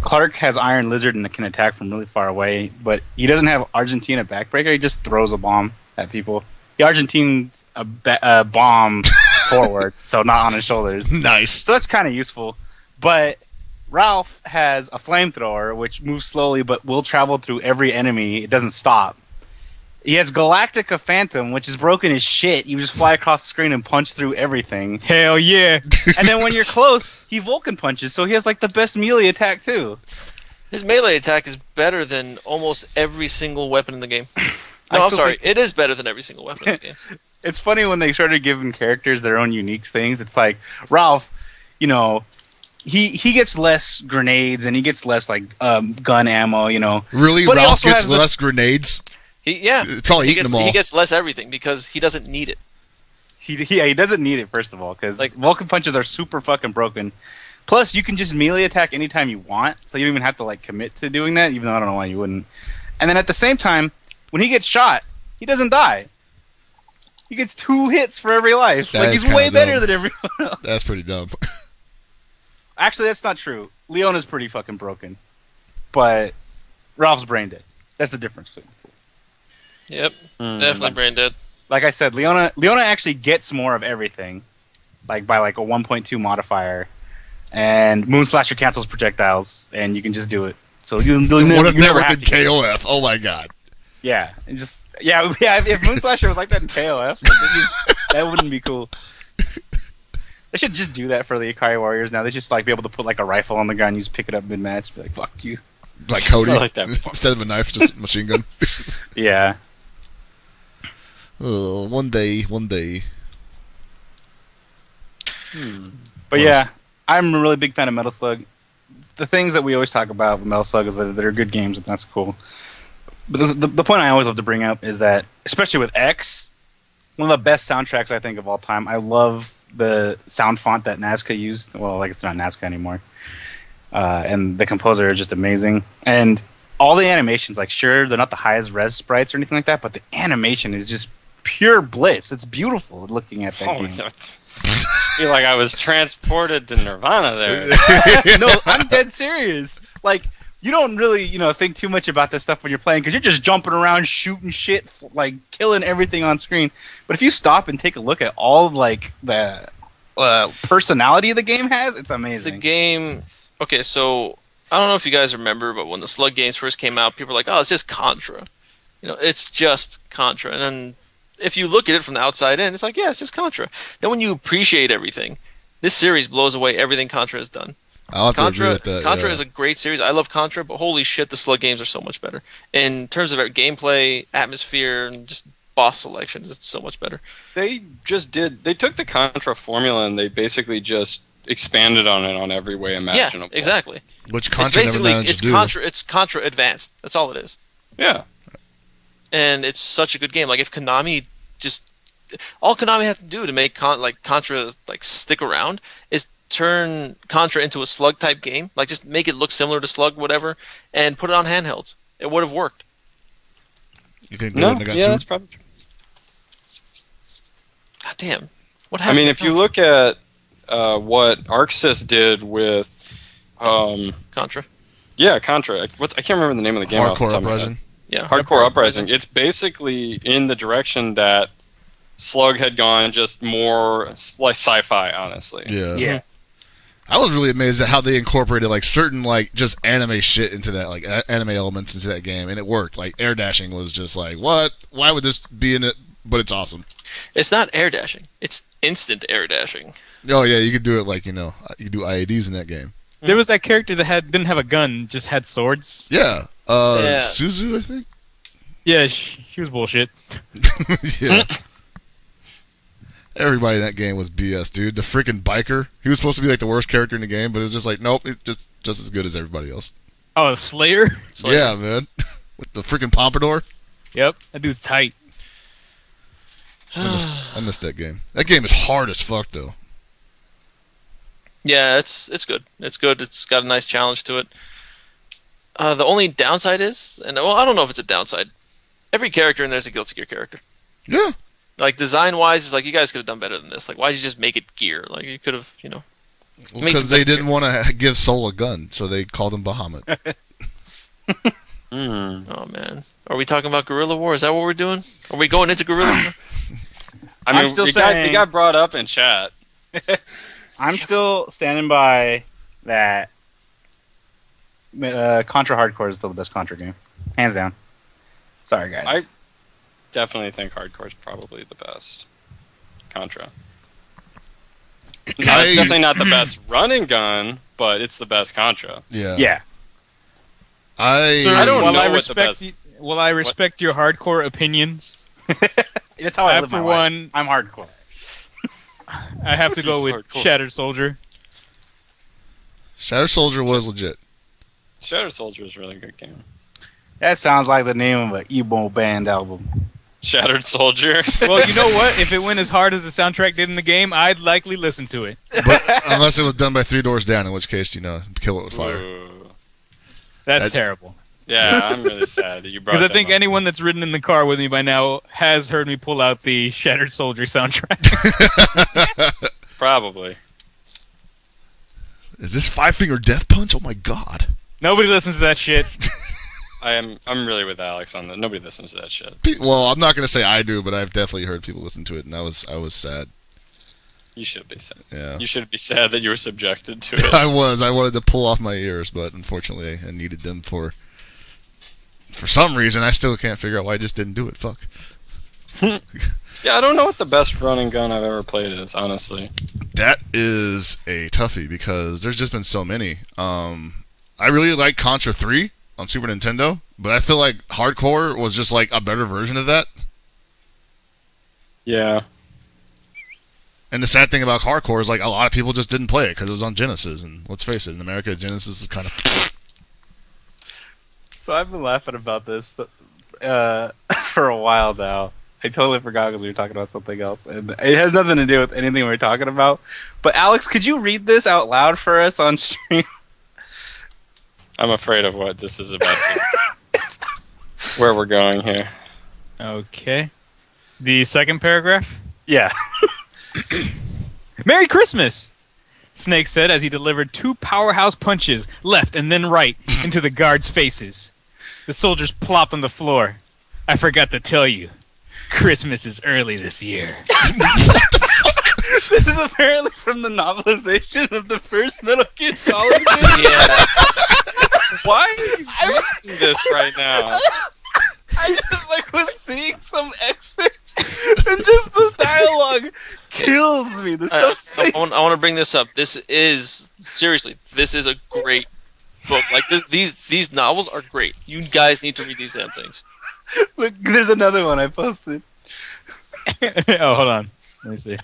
Clark has Iron Lizard and can attack from really far away, but he doesn't have Argentina Backbreaker. He just throws a bomb at people. He Argentines a bomb forward, so not on his shoulders. Nice. So that's kind of useful. But Ralph has a flamethrower, which moves slowly but will travel through every enemy. It doesn't stop. He has Galactica Phantom, which is broken as shit. You just fly across the screen and punch through everything. Hell yeah. And then when you're close, he Vulcan punches, so he has like the best melee attack too. His melee attack is better than almost every single weapon in the game. No, I'm sorry. It is better than every single weapon in the game. It's funny when they started giving characters their own unique things. It's like Ralph, you know, he gets less grenades and he gets less like gun ammo, you know. Really, but Ralph gets less grenades. He gets less everything because he doesn't need it. He doesn't need it, first of all, because like Vulcan punches are super fucking broken. Plus, you can just melee attack anytime you want, so you don't even have to like commit to doing that, even though I don't know why you wouldn't. And then at the same time, when he gets shot, he doesn't die. He gets 2 hits for every life. Like, he's way better than everyone else. That's pretty dumb. Actually, that's not true. Leona's pretty fucking broken. But Ralph's brain dead. That's the difference between the two. Yep, definitely brain dead. Like I said, Leona actually gets more of everything, like by like a 1.2 modifier, and Moonslasher cancels projectiles, and you can just do it. So you never have to KOF. Oh my god. Yeah, and just yeah. If Moonslasher was like that in KOF, that wouldn't be cool. They should just do that for the Ikari Warriors now. They just like be able to put like a rifle on the gun, you just pick it up mid match, be like fuck you. Like Cody, I like that. Instead of a knife, just a machine gun. Yeah. One day. But yeah, I'm a really big fan of Metal Slug. The things that we always talk about with Metal Slug is that they're good games, and that's cool. But the point I always love to bring up is that, especially with X, one of the best soundtracks I think of all time. I love the sound font that Nazca used. Well, like it's not Nazca anymore. And the composer is just amazing. And all the animations, like sure, they're not the highest res sprites or anything like that, but the animation is just pure bliss. It's beautiful looking at that game. I feel like I was transported to Nirvana there. No, I'm dead serious. Like, you don't really, think too much about this stuff when you're playing because you're just jumping around, shooting shit, like killing everything on screen. But if you stop and take a look at all like the personality the game has, it's amazing. The game. Okay, so I don't know if you guys remember, but when the Slug games first came out, people were like, "Oh, it's just Contra." It's just Contra. And then if you look at it from the outside in, it's like, yeah, it's just Contra. Then when you appreciate everything, this series blows away everything Contra has done. I'll have to agree with that. Contra is a great series. I love Contra, but holy shit, the Slug games are so much better. In terms of gameplay, atmosphere, and just boss selections, it's so much better. They took the Contra formula and they basically just expanded on it on every way imaginable. Yeah, exactly. Which Contra never managed to do. It's Contra Advanced. That's all it is. Yeah. And it's such a good game. Like if Konami all Konami had to do to make Contra stick around is turn Contra into a Slug type game. Like just make it look similar to Slug, whatever, and put it on handhelds. It would have worked. You think that's probably true. God damn. What happened? I mean, if you look at what ArcSys did with Contra. Yeah, Contra. I can't remember the name of the game. Hardcore Uprising. Yeah, Hardcore Uprising. It's basically in the direction that Slug had gone, just more like sci-fi, honestly. Yeah. I was really amazed at how they incorporated certain just anime shit into that, anime elements into that game, and it worked. Like air dashing was just like, what? Why would this be in it? But it's awesome. It's not air dashing. It's instant air dashing. Oh yeah, you could do it you could do IEDs in that game. There was that character that didn't have a gun, just had swords. Yeah. Suzu, I think. Yeah, she was bullshit. Yeah. Everybody in that game was BS, dude. The freaking biker. He was supposed to be the worst character in the game, but it's just nope, it's just as good as everybody else. Oh, Slayer? Yeah, man. With the freaking pompadour. Yep, that dude's tight. I missed that game. That game is hard as fuck, though. Yeah, it's good. It's good. It's got a nice challenge to it. The only downside is, I don't know if it's a downside. Every character in there is a Guilty Gear character. Yeah. Design-wise, it's you guys could have done better than this. Why'd you just make it gear? You could have, Because they didn't want to give Soul a gun, so they called him Bahamut. Oh, man. Are we talking about Guerrilla War? Is that what we're doing? Are we going into Guerrilla War? I mean, it got brought up in chat. I'm still standing by that Contra Hardcore is still the best Contra game, hands down. Sorry, guys. I definitely think Hardcore is probably the best Contra. No, it's definitely not the best running gun, but it's the best Contra. Yeah. Yeah. Sir, I don't know I what the respect best- While I respect your hardcore opinions, That's how I live for my one, life. I'm hardcore. I have to go He's with hardcore. Shattered Soldier. Shadow Soldier was legit. Shadow Soldier is a really good game. That sounds like the name of an emo band album. Shattered Soldier. Well, you know what? If it went as hard as the soundtrack did in the game, I'd likely listen to it. But unless it was done by Three Doors Down, in which case, kill it with fire. Ooh. That's terrible. Yeah, I'm really sad that you brought Because I that think up. anyone that's ridden in the car with me by now has heard me pull out the Shattered Soldier soundtrack. Probably. Is this Five Finger Death Punch? Oh my god. Nobody listens to that shit. I'm really with Alex on that. Nobody listens to that shit. Well, I'm not gonna say I do, but I've definitely heard people listen to it, and I was sad. You should be sad. Yeah. You should be sad that you were subjected to it. I wanted to pull off my ears, but unfortunately, I needed them for some reason. I still can't figure out why I just didn't do it. Fuck. Yeah, I don't know what the best running gun I've ever played is, honestly. That is a toughie because there's just been so many. I really like Contra 3 on Super Nintendo, but I feel like Hardcore was just like a better version of that. Yeah. And the sad thing about Hardcore is like a lot of people just didn't play it because it was on Genesis, and let's face it, in America, Genesis is kind of. So I've been laughing about this for a while now. I totally forgot because we were talking about something else, and it has nothing to do with anything we were talking about. But Alex, could you read this out loud for us on stream? I'm afraid of what this is about. Where we're going here. Okay. The second paragraph? Yeah. Merry Christmas! Snake said as he delivered 2 powerhouse punches, left and then right, into the guards' faces. The soldiers plopped on the floor. I forgot to tell you, Christmas is early this year. This is apparently from the novelization of the first Metal Gear Solid game. Yeah. Why are you reading this right now? I just was seeing some excerpts, and just the dialogue kills me. The stuff. I want to bring this up. This is a great book. Like these novels are great. You guys need to read these damn things. Look, there's another one I posted. Oh, hold on. Let me see.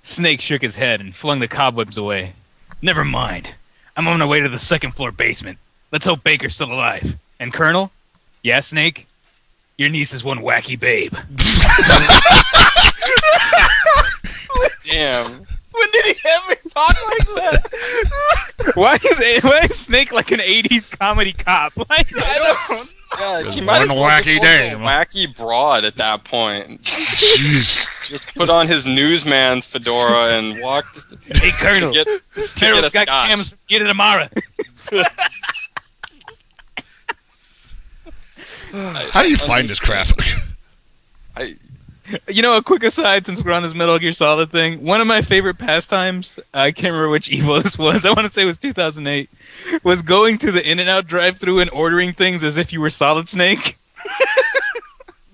Snake shook his head and flung the cobwebs away. Never mind. I'm on my way to the second floor basement. Let's hope Baker's still alive. And Colonel? Yeah, Snake? Your niece is one wacky babe. Damn. When did he ever talk like that? Why is Snake like an 80s comedy cop? Like, I don't. Yeah, he One might as well wacky just day. go wacky broad at that point. Jeez. Just put on his newsman's fedora and walk hey, Colonel. get Colonel's a got scotch. cams. Get it tomorrow. How do you find this crap? You know, a quick aside, since we're on this Metal Gear Solid thing, one of my favorite pastimes, I can't remember which Evo this was, I want to say it was 2008, was going to the In-N-Out drive-thru and ordering things as if you were Solid Snake.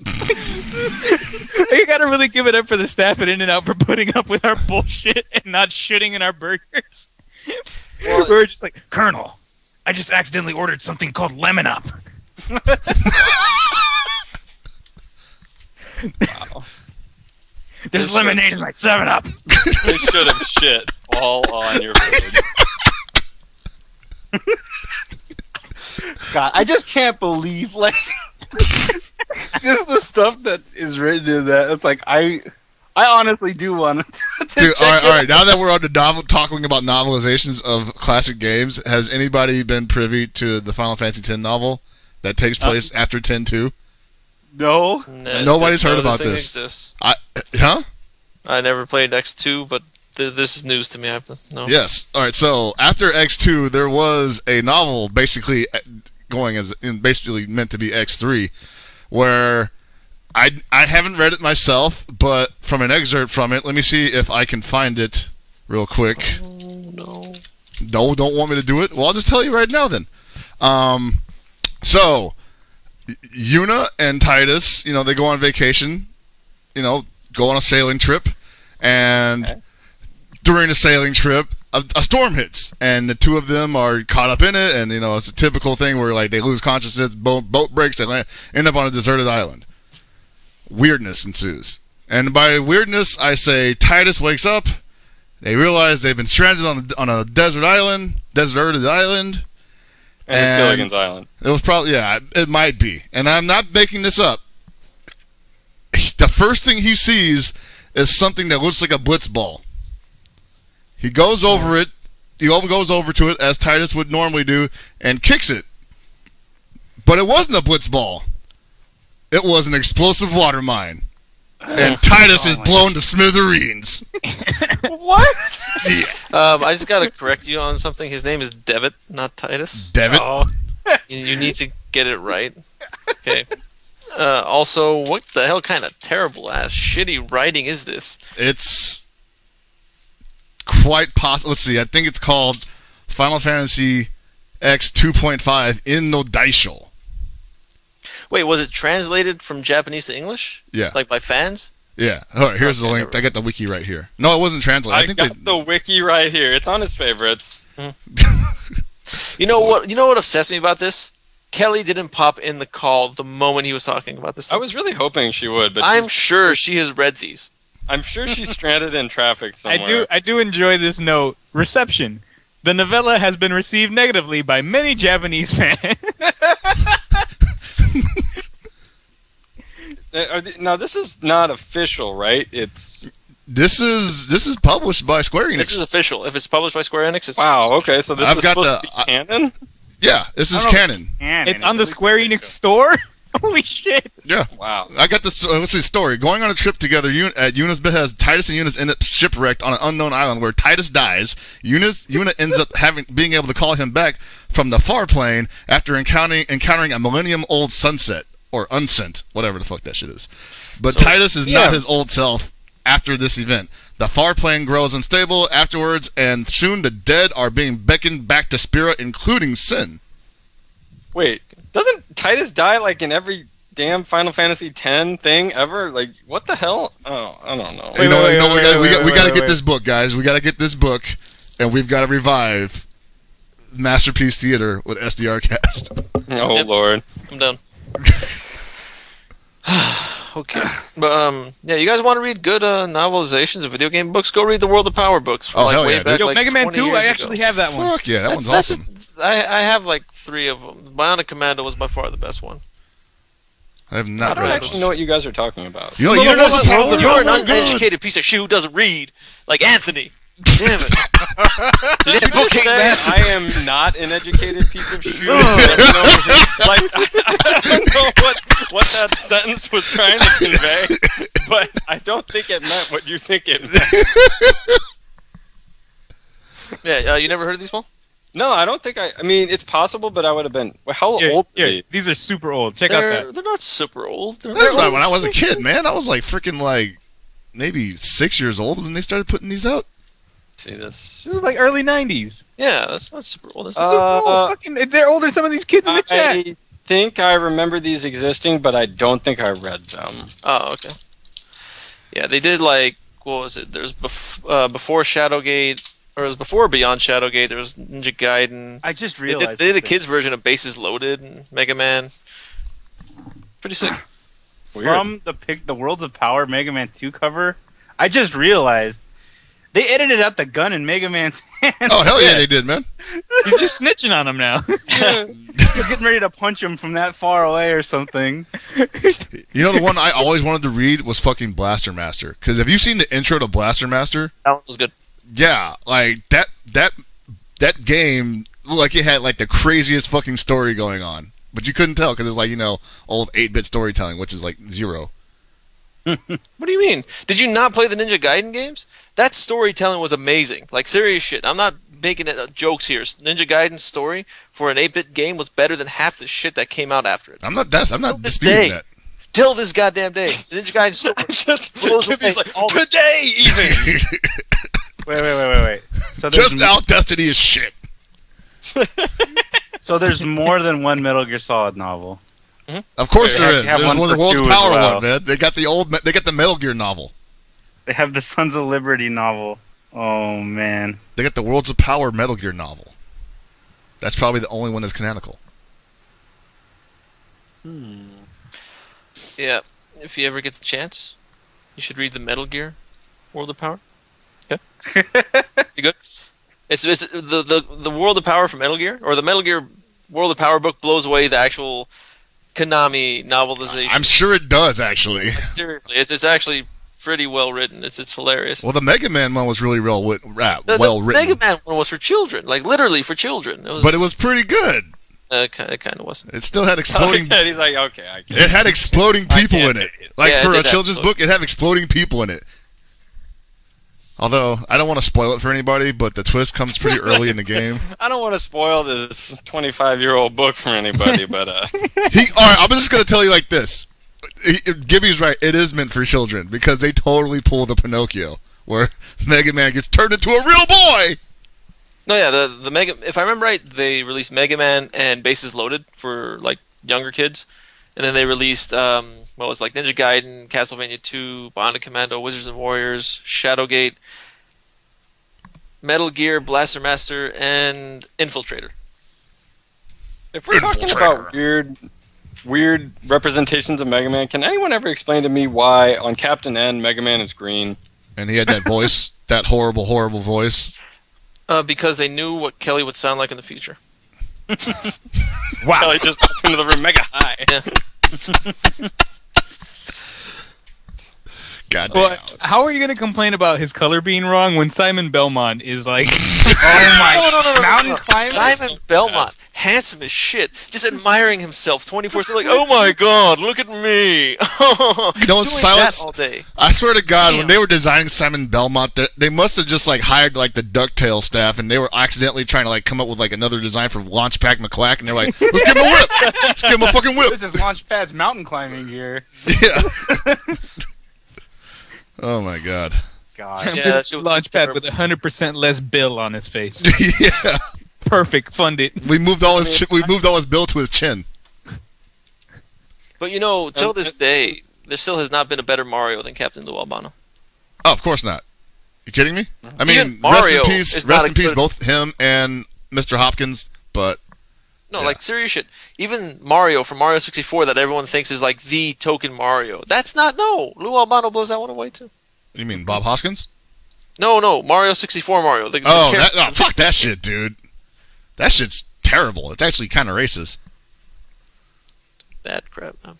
I gotta really give it up for the staff at In-N-Out for putting up with our bullshit and not shitting in our burgers. Well, We were just like, Colonel, I just accidentally ordered something called Lemon Up. Wow. There's This lemonade shit's- in my 7-Up. They should have shit all on your food. God, I just can't believe just the stuff that is written in that. It's like I honestly do want to Dude, check all right. Now that we're on the talking about novelizations of classic games, has anybody been privy to the Final Fantasy X novel that takes place after 10-2? No. Nobody's heard about thing this. Exists. Huh? I never played X2, but this is news to me. No. Yes. All right. So after X2, there was a novel basically basically meant to be X3, where I haven't read it myself, but from an excerpt from it, let me see if I can find it real quick. Oh, no. No, don't want me to do it? Well, I'll just tell you right now then. So, Yuna and Titus, they go on vacation, go on a sailing trip, and during the sailing trip, a storm hits, and the two of them are caught up in it, and it's a typical thing where they lose consciousness, boat breaks, they end up on a deserted island. Weirdness ensues, and by weirdness I say Titus wakes up. They realize they've been stranded on a deserted island, and it's Gilligan's Island. It was probably it might be, and I'm not making this up. The first thing he sees is something that looks like a blitz ball. He goes over it. He goes over to it as Titus would normally do and kicks it. But it wasn't a blitz ball. It was an explosive water mine. And Titus is blown to smithereens. What? Yeah. I just gotta correct you on something. His name is Devitt, not Titus. Devitt? Oh. You need to get it right. Okay. Also, what the hell kind of terrible ass shitty writing is this? It's quite possible. Let's see. I think it's called Final Fantasy X 2.5 in no Daisho. Wait, was it translated from Japanese to English? Yeah. Like by fans? Yeah. All right, here's the link. never. I got the wiki right here. No, it wasn't translated. I think got the wiki right here. It's on his favorites. You know what obsessed me about this? Kelly didn't pop in the call the moment he was talking about this. I was really hoping she would, but I'm sure she has read these. I'm sure she's stranded in traffic somewhere. I do enjoy this note. Reception. The novella has been received negatively by many Japanese fans. Now this is not official, right? This is published by Square Enix. This is official. If it's published by Square Enix, it's Wow. Okay, so this I've is got supposed to be canon. Yeah, this is canon. It's on the Square Enix store? Holy shit. Yeah. Wow. I got this. Let's see. Story. Going on a trip together at Yuna's behest, Titus and Yuna end up shipwrecked on an unknown island where Titus dies. Yuna ends up being able to call him back from the far plane after encountering a millennium-old sunset. Or unsent, whatever the fuck that shit is. But So, Titus is not his old self after this event. The far plane grows unstable afterwards, and soon the dead are being beckoned back to spirit, including Sin. Wait, doesn't Titus die like in every damn Final Fantasy X thing ever? Like, what the hell? Oh, I don't know. We got to get this book, guys. We got to get this book, and we've got to revive Masterpiece Theater with SDR Cast. Oh, Yep. Lord. I'm done. Okay, but yeah, you guys want to read good novelizations of video game books? Go read the World of Power books. From, hell way yeah, back, dude. Yo, like, Mega Man 20 2, years I ago. actually have that one. Fuck yeah, that one's That's- awesome. I have like 3 of them. Bionic Commando was by far the best one. I have I not don't read actually know what you guys are talking about. You You're know what World of an Power? uneducated piece of shit who doesn't read, like Anthony. Damn it! Did you just say I am not an educated piece of shit? I don't know what that sentence was trying to convey, but I don't think it meant what you think it meant. Yeah, you never heard of these, Paul? No, I don't think I mean, it's possible, but I would have been... How old were they? These are super old. Check out that. They're not super old. They're That's old. not when I was a kid, man. I was like freaking maybe 6 years old when they started putting these out. See this. This is like early 90s. Yeah, that's not super old. That's Super old. Fucking, they're older than some of these kids in the chat. I think I remember these existing, but I don't think I read them. Oh, okay. Yeah, they did like, what was it? There's before Shadowgate, or it was before Beyond Shadowgate. There was Ninja Gaiden. I just They realized did a something. kids version of Bases Loaded and Mega Man. Pretty sick. From the Worlds of Power Mega Man 2 cover. I just realized they edited out the gun in Mega Man's hand. Oh hell yeah, they did, man. He's just snitching on him now. He's getting ready to punch him from that far away or something. You know the one I always wanted to read was fucking Blaster Master. Because have you seen the intro to Blaster Master? That one was good. Yeah, like that game looked like it had like the craziest fucking story going on, but you couldn't tell because it's like old 8-bit storytelling, which is like zero. What do you mean? Did you not play the Ninja Gaiden games? That storytelling was amazing. Like, serious shit. I'm not making jokes here. Ninja Gaiden's story for an 8-bit game was better than half the shit that came out after it. I'm not this disputing day. that. Till this goddamn day. The Ninja Gaiden story blows away Like, all the- today even. Wait. So there's Just out Destiny is shit. So there's more than one Metal Gear Solid novel. Of course They there is. actually have There's one one of the for World's 2 as Power well. one, man. They got the Metal Gear novel. They have the Sons of Liberty novel. Oh man. They got the Worlds of Power Metal Gear novel. That's probably the only one that's canonical. Yeah, if you ever get the chance, you should read the Metal Gear World of Power. Yeah, you good? It's the World of Power from Metal Gear, or the Metal Gear World of Power book blows away the actual Konami novelization. I'm sure it does, actually. Seriously, it's actually pretty well written. It's hilarious. Well, the Mega Man one was really well written. The Mega Man one was for children, like literally for children. But it was pretty good. It kind of wasn't. It still had exploding. He's like, okay, I can't. It had exploding people in it. Like Yeah, it for a did have children's book, it had exploding people in it. Although I don't want to spoil it for anybody, but the twist comes pretty early in the game. I don't want to spoil this 25-year-old book for anybody, but All right, I'm just gonna tell you like this. Gibby's right. It is meant for children because they totally pull the Pinocchio, where Mega Man gets turned into a real boy. No, yeah, the Mega. If I remember right, they released Mega Man and Bases Loaded for like younger kids, and then they released what was like Ninja Gaiden, Castlevania 2, Bionic Commando, Wizards and Warriors, Shadowgate, Metal Gear, Blaster Master, and Infiltrator. if we're talking about weird representations of Mega Man, can anyone ever explain to me why on Captain N Mega Man is green? And he had that voice, that horrible, horrible voice. Because they knew what Kelly would sound like in the future. Wow! Kelly just walked into the room mega high. Yeah. God But damn. how are you going to complain about his color being wrong when Simon Belmont is like, Oh my! No. Mountain climber. Simon Belmont, handsome as shit, just admiring himself 24/7. Like, oh my god, look at me! You know what's Doing silence? that all day. I swear to God, when Damn. they were designing Simon Belmont, they must have just like hired like the DuckTales staff, and they were accidentally trying to like come up with like another design for Launchpad McQuack, and they're like, "Let's give him a whip! Let's give him a fucking whip!" This is Launchpad's mountain climbing gear. Yeah. Oh my God. God. Yeah, Launchpad it was Launchpad with 100% less bill on his face. Yeah. Perfect, fund it. We moved all his bill to his chin. But you know, till this day, there still has not been a better Mario than Captain Lou Albano. Oh, of course not. You kidding me? I mean, Even Mario rest is not in a peace, good- both him and Mr. Hopkins. But No, Yeah. like serious shit. Even Mario from Mario 64 that everyone thinks is like the token Mario. That's not, no. Lou Albano blows that one away too. you mean Bob Hoskins? No, Mario 64 Mario. The Oh, character- fuck that shit, dude. That shit's terrible. It's actually kind of racist. Bad crap. Man.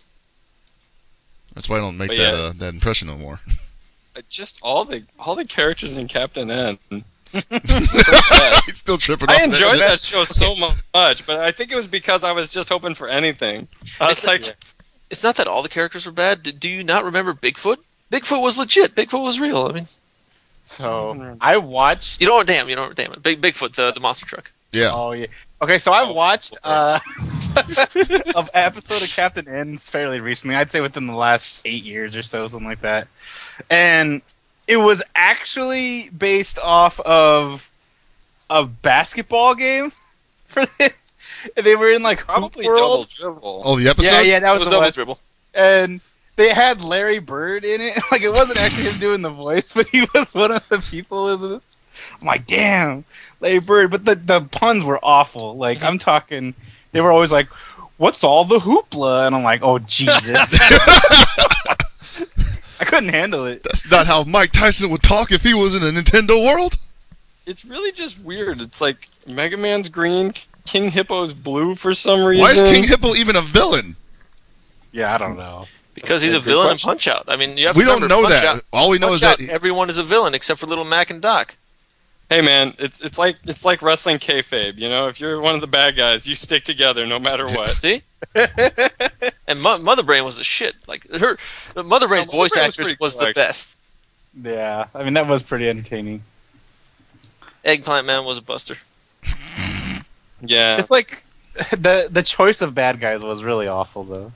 That's why I don't make But that yeah. that impression no more. Just all the characters in Captain N. So bad. He's still tripping I off enjoyed that that show so much, but I think it was because I was just hoping for anything. I was It's like, It's not that all the characters were bad. Do you not remember Bigfoot? Bigfoot was legit. Bigfoot was real. I mean, So I watched. you don't. Damn it. Bigfoot, the monster truck. Yeah. Oh yeah. Okay, so I watched an episode of Captain N fairly recently. I'd say within the last 8 years or so, something like that. And it was actually based off of a basketball game. They were in like probably Hoop double World. dribble. Oh, the episode? Yeah, that It was, was the double one. dribble. And they had Larry Bird in it. Like it wasn't actually him doing the voice, but he was one of the people in the. I'm like, damn, Larry Bird. But the puns were awful. Like I'm talking, they were always like, "What's all the hoopla?" And I'm like, "Oh Jesus." I couldn't handle it. That's not how Mike Tyson would talk if he was in a Nintendo world. It's really just weird. It's like Mega Man's green, King Hippo's blue for some reason. Why is King Hippo even a villain? Yeah, I don't know. Because he's a Good villain in question. Punch Out. I mean, you have We to don't remember, know Punch that. Out, All we know is Punch that Out, everyone is a villain except for Little Mac and Doc. Hey man, it's like wrestling kayfabe. You know, if you're one of the bad guys, you stick together no matter what. See? And Mother Brain was the shit. Like the Mother Brain's Mother voice Brain was actress pretty was cool, the actually. best. Yeah, I mean that was pretty entertaining. Eggplant Man was a buster. Yeah. Just like the choice of bad guys was really awful though.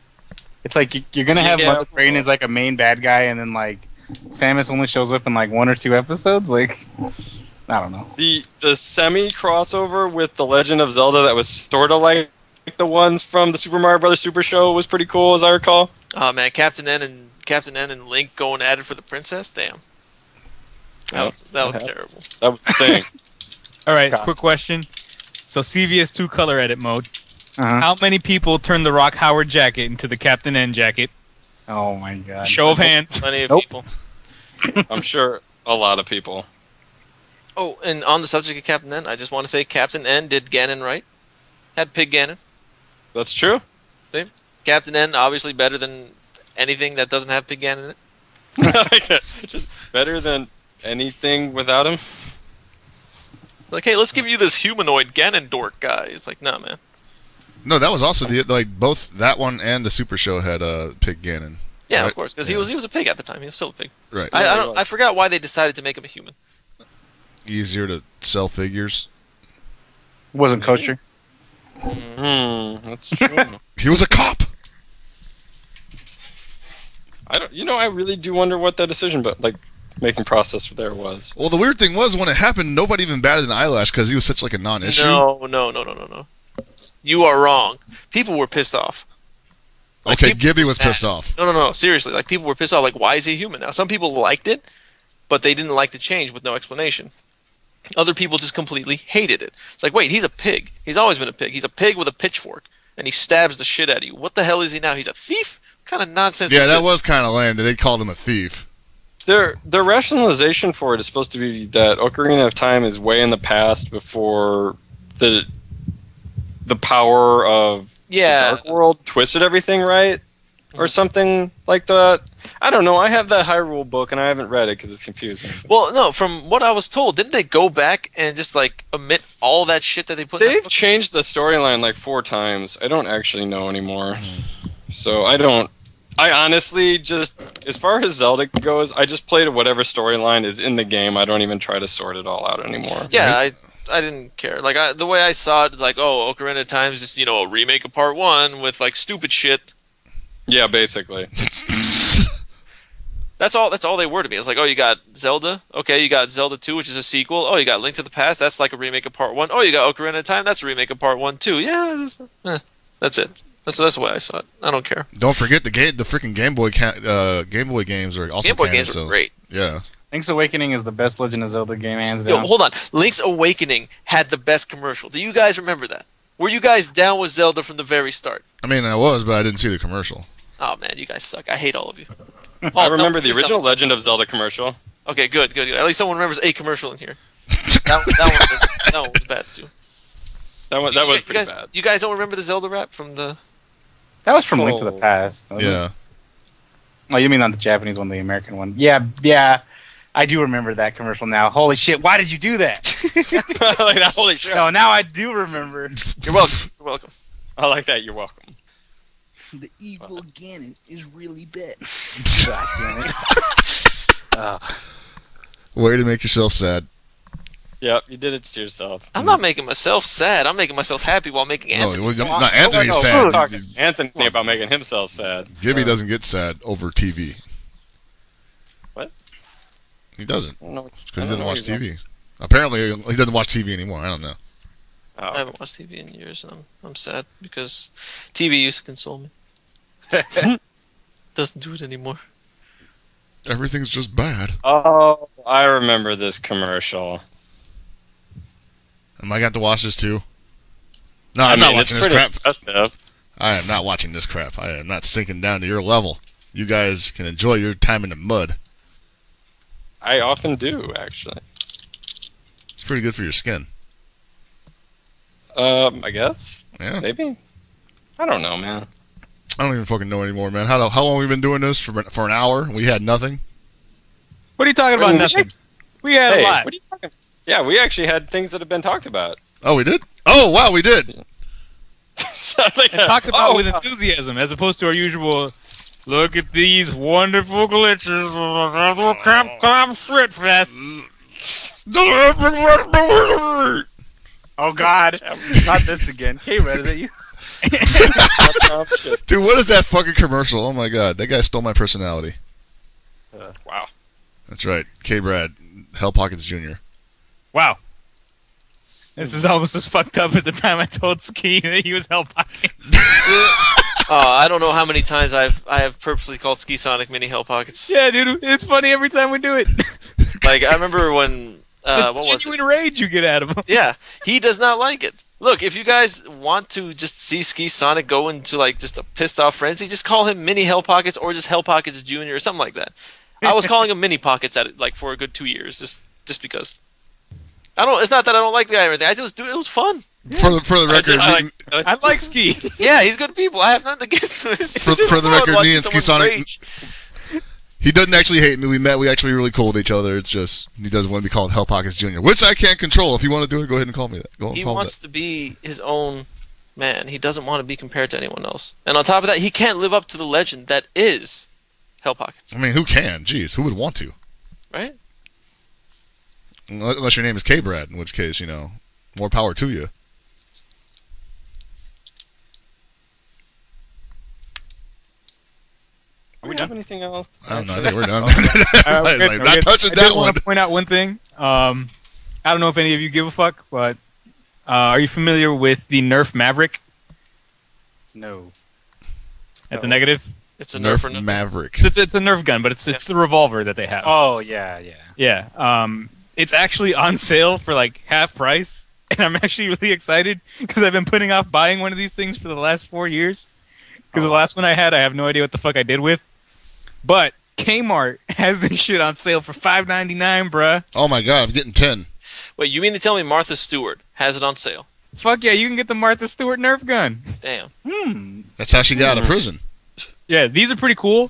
It's like you're gonna have Yeah. Mother Brain as like a main bad guy, and then like Samus only shows up in like 1 or 2 episodes. Like, I don't know. The semi crossover with the Legend of Zelda that was sort of like the ones from the Super Mario Brothers Super Show was pretty cool, as I recall. Oh man, Captain N and Link going at it for the princess. Damn, that was terrible. That was the thing. All right, quick question. So CVS2 color edit mode. Uh-huh. How many people turned the Rock Howard jacket into the Captain N jacket? Oh my god. Show of hands. Plenty of Nope. people. I'm sure a lot of people. Oh, and on the subject of Captain N, I just want to say Captain N did Ganon right. Had Pig Ganon. That's true. See? Captain N obviously better than anything that doesn't have Pig Ganon in it. Just better than anything without him. Like, hey, let's give you this humanoid Ganon dork guy. It's like, nah, man. No, that was also both that one and the Super Show had Pig Ganon. Yeah, right? of course, because he was a pig at the time. He was still a pig. Right. I forgot why they decided to make him a human. Easier to sell figures. Wasn't kosher. That's true. He was a cop. I really do wonder what that decision, but like making process there was. Well, the weird thing was when it happened, nobody even batted an eyelash because he was such like a non-issue. No. You are wrong. People were pissed off. Like, Okay, people Gibby were was mad. pissed off. No. Seriously, like people were pissed off. Like, why is he human now? Some people liked it, but they didn't like the change with no explanation. Other people just completely hated it. It's like, wait, he's a pig. He's always been a pig. He's a pig with a pitchfork, and he stabs the shit out of you. What the hell is he now? He's a thief? What kind of nonsense? Yeah, is that this? was kind of lame. They called him a thief. Their rationalization for it is supposed to be that Ocarina of Time is way in the past before the power of the Dark World twisted everything, right? Or something like that. I don't know. I have that Hyrule book and I haven't read it because it's confusing. Well, no, from what I was told, didn't they go back and just like omit all that shit that they put in that They've book? changed the storyline like 4 times. I don't actually know anymore. So I honestly just, as far as Zelda goes, I just play to whatever storyline is in the game. I don't even try to sort it all out anymore. Yeah, I didn't care. Like the way I saw it, like, oh, Ocarina of Time is just a remake of Part 1 with like stupid shit. Yeah, basically. That's all they were to me. It's like, oh, you got Zelda. Okay, you got Zelda 2, which is a sequel. Oh, you got Link to the Past. That's like a remake of Part 1. Oh, you got Ocarina of Time. That's a remake of Part 1 too. Yeah, that's it. That's the way I saw it. I don't care. Don't forget the freaking Game Boy games are also Game Boy canon, games were so, great. Yeah. Link's Awakening is the best Legend of Zelda game, hands Yo, down. hold on. Link's Awakening had the best commercial. Do you guys remember that? Were you guys down with Zelda from the very start? I mean, I was, but I didn't see the commercial. Oh man, you guys suck. I hate all of you. I Paul, tell remember me the original something. Legend of Zelda commercial. Okay, good. At least someone remembers a commercial in here. That one was bad too. That was You pretty guys, bad. You guys don't remember the Zelda rap from the? That was from Link to the Past. wasn't it? Yeah. Oh, you mean not the Japanese one, the American one? Yeah. I do remember that commercial now. Holy shit! Why did you do that? Like that, holy shit. No, now I do remember. You're welcome. You're welcome. I like that. You're welcome. The evil Ganon is really bad. God damn it. Way to make yourself sad. Yep, you did it to yourself. I'm not making myself sad. I'm making myself happy while making Anthony. well, sad. not Anthony's no, sad. we're talking Anthony about making himself sad. Gibby doesn't get sad over TV. What? He doesn't. I don't know. Because he doesn't watch TV. Apparently, he doesn't watch TV anymore. I don't know. Oh. I haven't watched TV in years, and I'm sad because TV used to console me. Doesn't do it anymore. Everything's just bad. Oh, I remember this commercial. Am I going to watch this too? No, I'm not watching this crap. Impressive. I am not watching this crap. I am not sinking down to your level. You guys can enjoy your time in the mud. I often do, actually. It's pretty good for your skin. I guess. Yeah. Maybe. I don't know, man. I don't even fucking know anymore, man. How long have we been doing this? For an hour? We had nothing? What are you talking about? Nothing. We had a Hey, lot. what are you talking? Yeah, we actually had things that have been talked about. Oh, we did? Oh, wow, we did. Like, And talked about oh, with enthusiasm, as opposed to our usual. Look at these wonderful glitches. Crap, shit fest. Oh God, not this again. K-Red, is it you? Dude, what is that fucking commercial? Oh my god, that guy stole my personality. Wow. That's right. K-Brad, Hell Pockets Jr. Wow. This is almost as fucked up as the time I told Ski that he was Hell Pockets. I don't know how many times I have purposely called Ski Sonic Mini Hell Pockets. Yeah, dude, it's funny every time we do it. Like, I remember when... it's what was genuine rage you get out of him. Yeah, he does not like it. Look, if you guys want to just see Ski Sonic go into, like, just a pissed-off frenzy, just call him Mini Hell Pockets or just Hell Pockets Jr. or something like that. I was calling him Mini Pockets at it, like, for a good 2 years, just because. It's not that I don't like the guy or anything. I just do it was fun. Yeah. For the record, I like Ski. Yeah, he's good people. I have nothing against him. For the record, me and Ski Sonic, he doesn't actually hate me. We met. We actually really cool with each other. It's just he doesn't want to be called Hell Pockets Jr., which I can't control. If you want to do it, go ahead and call me that. He wants to be his own man. He doesn't want to be compared to anyone else. And on top of that, he can't live up to the legend that is Hell Pockets. I mean, who can? Jeez, who would want to? Right? Unless your name is K-Brad, in which case, more power to you. Do we have anything else? I don't know. I think we're done. Not touching I that did one. want to point out one thing. I don't know if any of you give a fuck, but are you familiar with the Nerf Maverick? No. That's a negative. It's a Nerf Maverick. It's a Nerf gun, but it's the revolver that they have. Oh, yeah. Yeah. It's actually on sale for like half price, and I'm actually really excited because I've been putting off buying one of these things for the last 4 years. Because the last one I had, I have no idea what the fuck I did with. But Kmart has this shit on sale for $5.99, bruh. Oh my god, I'm getting 10. Wait, you mean to tell me Martha Stewart has it on sale? Fuck yeah, you can get the Martha Stewart Nerf gun. Damn. That's how she got out of prison. Yeah, these are pretty cool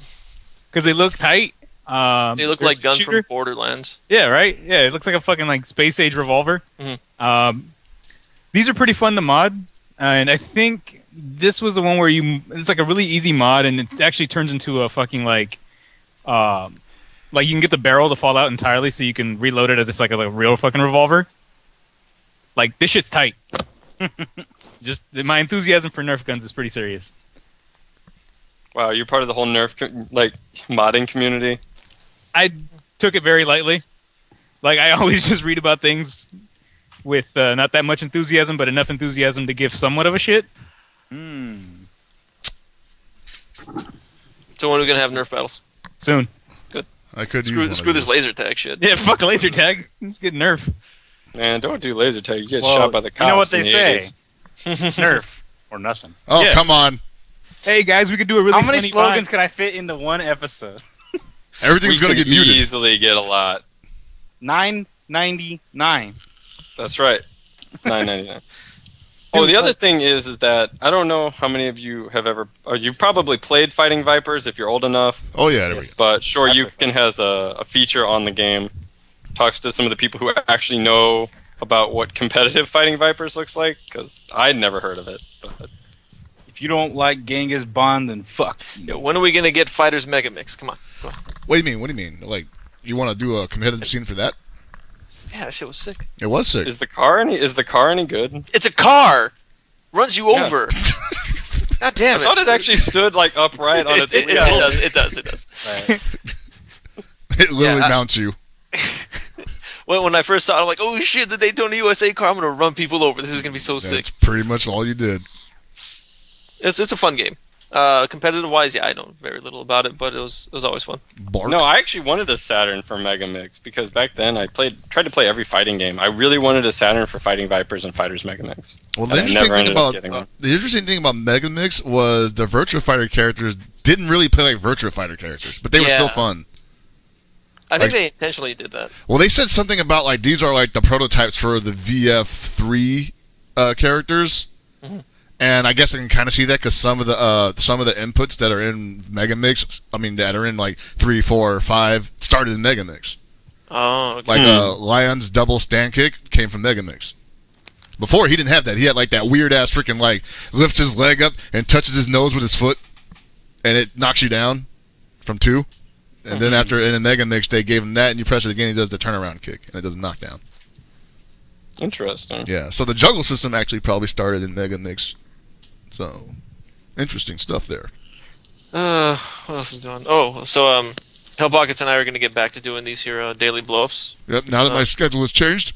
because they look tight. They look like guns from Borderlands. Yeah, right? Yeah, it looks like a fucking like space age revolver. Mm-hmm. These are pretty fun to mod, and I think this was the one where it's like a really easy mod, and it actually turns into a fucking like you can get the barrel to fall out entirely, so you can reload it as if like a real fucking revolver. Like this shit's tight. Just my enthusiasm for Nerf guns is pretty serious. Wow, you're part of the whole Nerf modding community. I took it very lightly. Like I always just read about things with not that much enthusiasm, but enough enthusiasm to give somewhat of a shit. So when are we gonna have Nerf battles? Soon. Good. I could screw this laser tag shit. Yeah, fuck laser tag. Let's get Nerf. Man, don't do laser tag. You get shot by the cops. You know what they say? 80s. Nerf or nothing. Oh, Yeah. come on. Hey guys, we could do a really How many funny slogans mod. can I fit into one episode? Everything's going to get muted. Easily get a lot. $9.99. That's right. $9.99. Oh, the other thing is that I don't know how many of you have ever. You've probably played Fighting Vipers if you're old enough. Oh, yeah, there we go. But Sure You Can has a feature on the game. Talks to some of the people who actually know about what competitive Fighting Vipers looks like, because I'd never heard of it. But If you don't like Genghis Bond, then fuck. Yeah, when are we gonna get Fighters Mega Mix? Come on. What do you mean? Like, you want to do a competitive scene for that? Yeah, that shit was sick. It was sick. is the car any good? It's a car. Runs you over. God damn I it. thought it actually stood like upright on its It wheels. does. Right. It literally Yeah, mounts you. When I first saw it, I'm like, oh shit, the Daytona USA car, I'm gonna run people over. This is gonna be so sick. That's pretty much all you did. It's a fun game. Competitive wise, yeah, I know very little about it, but it was always fun. Bark. No, I actually wanted a Saturn for Mega Mix because back then I tried to play every fighting game. I really wanted a Saturn for Fighting Vipers and Fighters Mega Mix. Well, And I never ended up getting one. the interesting thing about Mega Mix was the Virtua Fighter characters didn't really play like Virtua Fighter characters, but they were still fun. I think Like- they intentionally did that. Well, they said something about like these are like the prototypes for the VF3 characters, and I guess I can kind of see that because some of the inputs that are in Mega Mix, that are in like 3, 4, 5, started in Mega Mix. Oh, okay. Like Lion's double stand kick came from Mega Mix. Before he didn't have that. He had like that weird ass freaking like lifts his leg up and touches his nose with his foot, and it knocks you down from 2. And then after in a Mega Mix, they gave him that, and you press it again, he does the turnaround kick, and it does a knockdown. Interesting. Yeah, so the juggle system actually probably started in Mega Mix. So, interesting stuff there. What else is going on? Oh, so Hellpockets and I are going to get back to doing these here daily blow-ups. Yep. Now that my schedule has changed.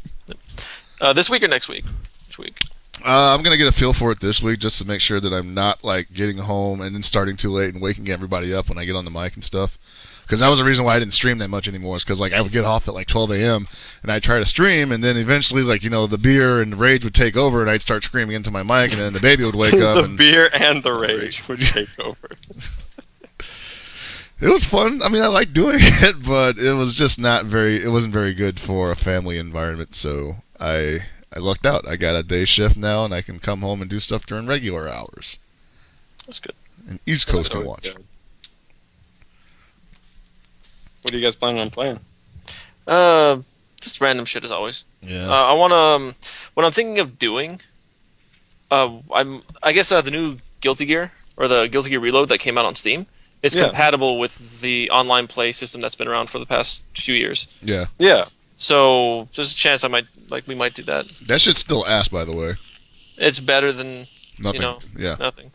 This week or next week? Which week? I'm gonna get a feel for it this week, just to make sure that I'm not like getting home and then starting too late and waking everybody up when I get on the mic and stuff. Because that was the reason why I didn't stream that much anymore. Is because like I would get off at like 12 a.m. and I'd try to stream, and then eventually like the beer and the rage would take over, and I'd start screaming into my mic, and then the baby would wake up. The beer and the rage would take over. It was fun. I mean, I liked doing it, but it was just not very. It wasn't very good for a family environment. So I lucked out. I got a day shift now, and I can come home and do stuff during regular hours. That's good. And East Coast to watch. Good. What are you guys planning on playing? Just random shit as always. Yeah. I want to. What I'm thinking of doing. I guess the new Guilty Gear or the Guilty Gear Reload that came out on Steam. It's compatible with the online play system that's been around for the past few years. Yeah. Yeah. So there's a chance we might do that. That shit's still ass, by the way. It's better than Nothing. Yeah. nothing.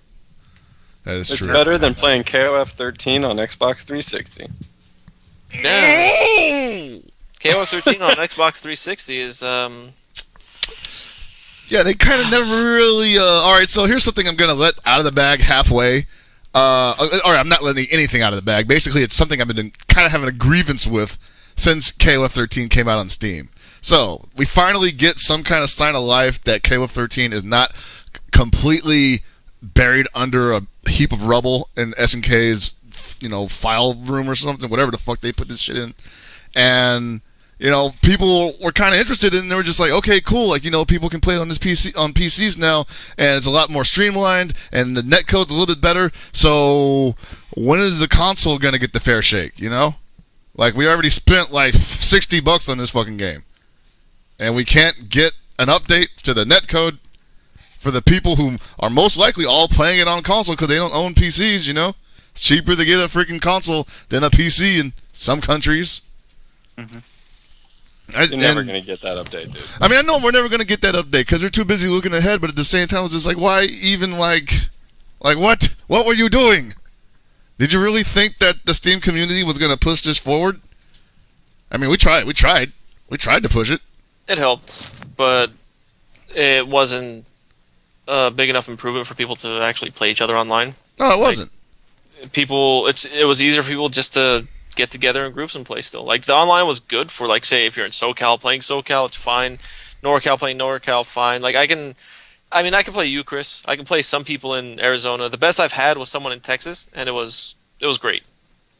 That is It's true. better than playing KOF 13 on Xbox 360. Yeah. KOF 13 on Xbox 360 is Yeah, they kind of never really. All right, so here's something I'm gonna let out of the bag halfway. All right, I'm not letting anything out of the bag. Basically, it's something I've been kind of having a grievance with since KOF 13 came out on Steam. So we finally get some kind of sign of life that KOF 13 is not completely buried under a heap of rubble in SNK's file room or something, whatever the fuck they put this shit in. And people were kind of interested in it, and they were just like, okay, cool, like, people can play it on PCs now, and it's a lot more streamlined, and the netcode's a little bit better, so when is the console going to get the fair shake, Like, we already spent like $60 on this fucking game, and we can't get an update to the netcode for the people who are most likely all playing it on console because they don't own PCs, It's cheaper to get a freaking console than a PC in some countries. Mm-hmm. You're never going to get that update, dude. I mean, I know we're never going to get that update because they're too busy looking ahead, but at the same time, it's just like, why even, like what? What were you doing? Did you really think that the Steam community was going to push this forward? I mean, we tried. We tried to push it. It helped, but it wasn't a big enough improvement for people to actually play each other online. No, it wasn't. It was easier for people just to get together in groups and play still. Like, the online was good for, like, say, if you're in SoCal playing SoCal, it's fine. NorCal playing NorCal, fine. Like, I can play you, Chris. I can play some people in Arizona. The best I've had was someone in Texas, and it was great.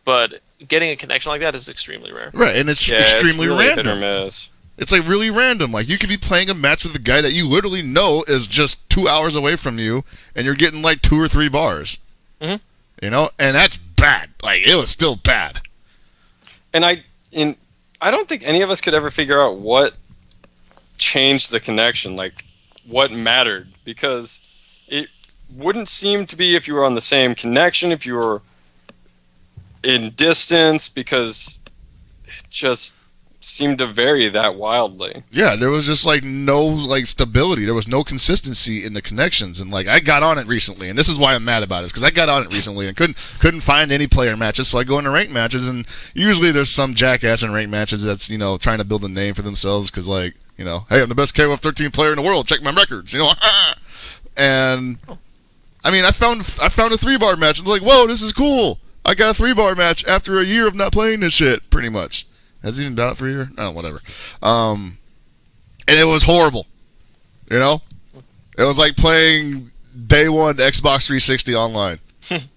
But getting a connection like that is extremely rare. Right, and it's extremely it's really random. hit or miss. It's like really random. Like, you could be playing a match with a guy that you literally know is just 2 hours away from you, and you're getting like 2 or 3 bars. Mm-hmm. And that's bad. Like, it was still bad. And I don't think any of us could ever figure out what changed the connection, like what mattered, because it wouldn't seem to be if you were on the same connection, if you were in distance, because it just seemed to vary that wildly. Yeah, there was just like no like stability. There was no consistency in the connections, and like I got on it recently, and this is why I'm mad about it, because I got on it recently and couldn't find any player matches, so I go into ranked matches, and usually there's some jackass in ranked matches that's trying to build a name for themselves, because like hey, I'm the best KOF 13 player in the world. Check my records, and I mean I found a 3-bar match, and it's like, whoa, this is cool. I got a 3-bar match after a year of not playing this shit, pretty much. Has it even been out for a year? Oh, whatever. And it was horrible. It was like playing day one Xbox 360 online. Jesus.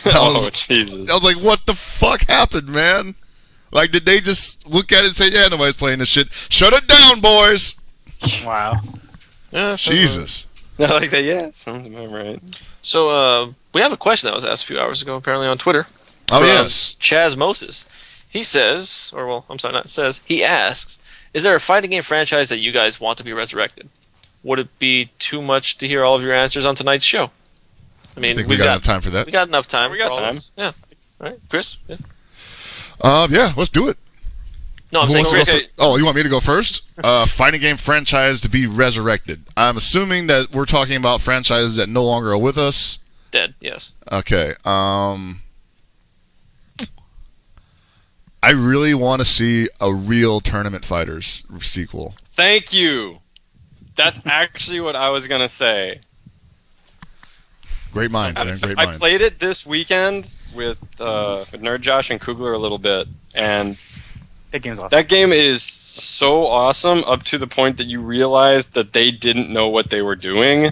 I was like, what the fuck happened, man? Like, did they just look at it and say, yeah, nobody's playing this shit. Shut it down, boys. Wow. Yeah, Jesus. I like that. Yeah, sounds about right. So we have a question that was asked a few hours ago, apparently on Twitter. Oh, from yes. Chaz Moses. He says, he asks, is there a fighting game franchise that you guys want to be resurrected? Would it be too much to hear all of your answers on tonight's show? I mean, I think we got enough time for that. We got enough time. We got time. Yeah. All right, Chris? Yeah. Yeah, let's do it. No, I'm Who saying wants to Chris. go Oh, you want me to go first? Fighting game franchise to be resurrected. I'm assuming that we're talking about franchises that no longer are with us. Dead, yes. Okay. I really want to see a real Tournament Fighters sequel. Thank you. That's actually what I was gonna say. Great minds, man. Great minds. I played it this weekend with Nerd Josh and Kugler a little bit, and That game's awesome. that game is so awesome up to the point that you realize that they didn't know what they were doing.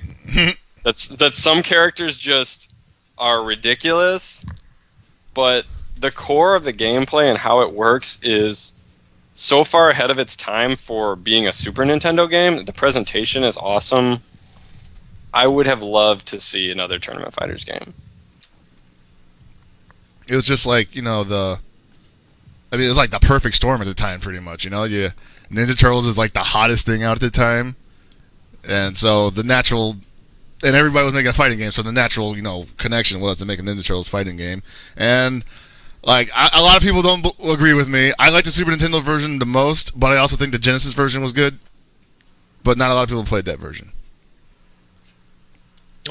that some characters just are ridiculous, but the core of the gameplay and how it works is so far ahead of its time for being a Super Nintendo game. The presentation is awesome. I would have loved to see another Tournament Fighters game. It was just like, you know, it was like the perfect storm at the time, pretty much. You know, Ninja Turtles is like the hottest thing out at the time, and so and everybody was making a fighting game, so the natural, you know, connection was to make a Ninja Turtles fighting game. And like a lot of people don't agree with me. I like the Super Nintendo version the most, but I also think the Genesis version was good. But not a lot of people played that version.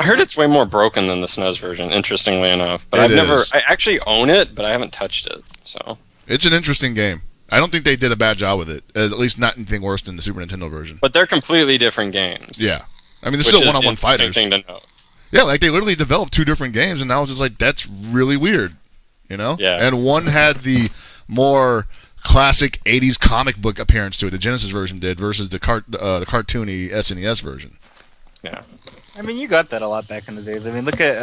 I heard it's way more broken than the SNES version, interestingly enough. But I actually own it, but I haven't touched it. So it's an interesting game. I don't think they did a bad job with it. At least not anything worse than the Super Nintendo version. But they're completely different games. Yeah. I mean, they're still one-on-one fighters. Thing to know. Yeah, like they literally developed two different games, and I was just like, that's really weird. You know? Yeah. And one had the more classic 80s comic book appearance to it, the Genesis version did, versus the cartoony SNES version. Yeah. I mean, you got that a lot back in the days. I mean, look at,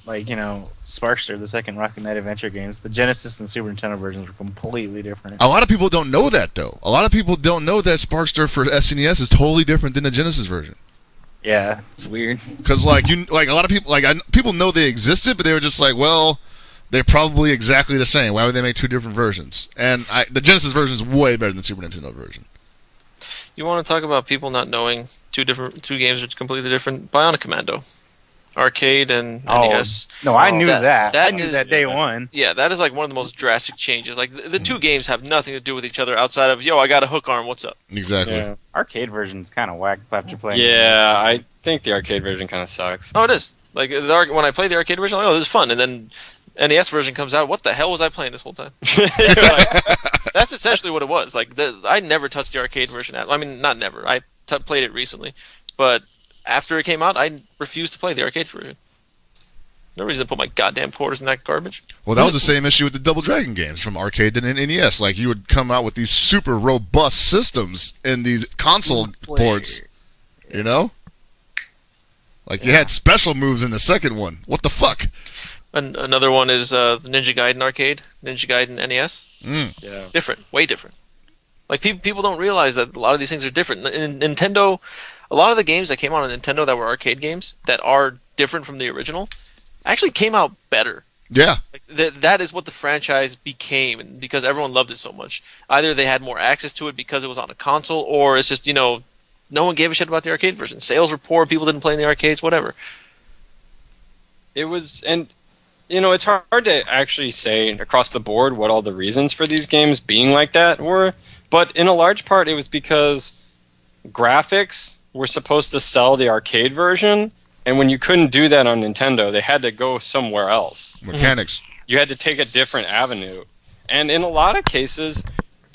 Sparkster, the second Rocket Knight Adventure games. The Genesis and Super Nintendo versions were completely different. A lot of people don't know that, though. A lot of people don't know that Sparkster for SNES is totally different than the Genesis version. Yeah, it's weird. Because, a lot of people, people know they existed, but they were just like, well, they're probably exactly the same. Why would they make two different versions? And the Genesis version is way better than the Super Nintendo version. You want to talk about people not knowing two games are completely different? Bionic Commando, arcade and NES. No, I knew that. I knew that day one. Yeah, that is like one of the most drastic changes. Like the two games have nothing to do with each other outside of I got a hook arm. What's up? Exactly. Yeah. Arcade version's kind of whack after playing. Yeah, I think the arcade version kind of sucks. Oh, it is. Like when I play the arcade version, I'm like, oh, this is fun, and then NES version comes out. What the hell was I playing this whole time? That's essentially what it was. Like I never touched the arcade version. I mean, not never. I played it recently, but after it came out, I refused to play the arcade version. No reason to put my goddamn quarters in that garbage. Well, that was the same issue with the Double Dragon games from arcade and NES. Like, you would come out with these super robust systems in these console ports, you know? Like, you had special moves in the second one. What the fuck? And another one is the Ninja Gaiden arcade, Ninja Gaiden NES. Yeah. Different, way different. Like, people don't realize that a lot of these things are different. In Nintendo, a lot of the games that came out on Nintendo that were arcade games that are different from the original actually came out better. Yeah. Like, that is what the franchise became, and because everyone loved it so much. Either they had more access to it because it was on a console, or it's just, no one gave a shit about the arcade version. Sales were poor, people didn't play in the arcades, whatever. It was, and it's hard to actually say across the board what all the reasons for these games being like that were, but in a large part it was because graphics were supposed to sell the arcade version, and when you couldn't do that on Nintendo, they had to go somewhere else. Mechanics. You had to take a different avenue. And in a lot of cases,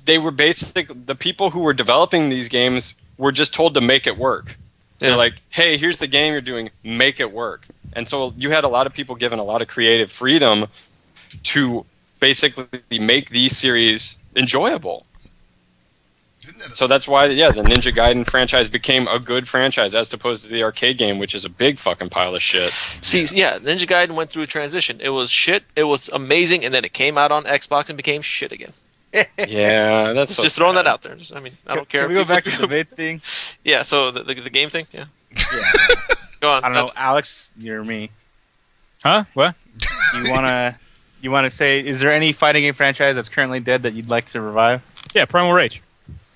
they were the people who were developing these games were just told to make it work. They're like, hey, here's the game you're doing, make it work. And so you had a lot of people given a lot of creative freedom to basically make these series enjoyable. So that's why, the Ninja Gaiden franchise became a good franchise as opposed to the arcade game, which is a big fucking pile of shit. See, Ninja Gaiden went through a transition. It was shit, it was amazing, and then it came out on Xbox and became shit again. Yeah, that's just throwing that out there. I mean, I don't care. Can we go back to the debate thing? Yeah, so the game thing, yeah. Go on. I don't know, Alex, you're me. Huh? What? You wanna say, is there any fighting game franchise that's currently dead that you'd like to revive? Yeah, Primal Rage.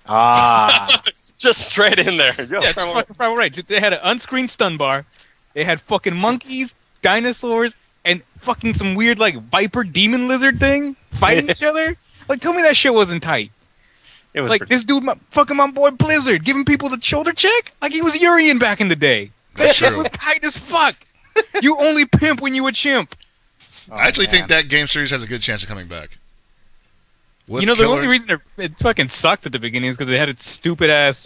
Ah. Just straight in there. Yeah, it's fucking Primal Rage. They had an unscreened stun bar. They had fucking monkeys, dinosaurs, and fucking some weird, viper demon lizard thing fighting each other. Like, tell me that shit wasn't tight. It was this dude, fucking my boy Blizzard, giving people the shoulder check like he was Urian back in the day. That shit was tight as fuck. You only pimp when you a chimp. I actually think that game series has a good chance of coming back. Whip You know, the killer. only reason it fucking sucked at the beginning is because it had its stupid ass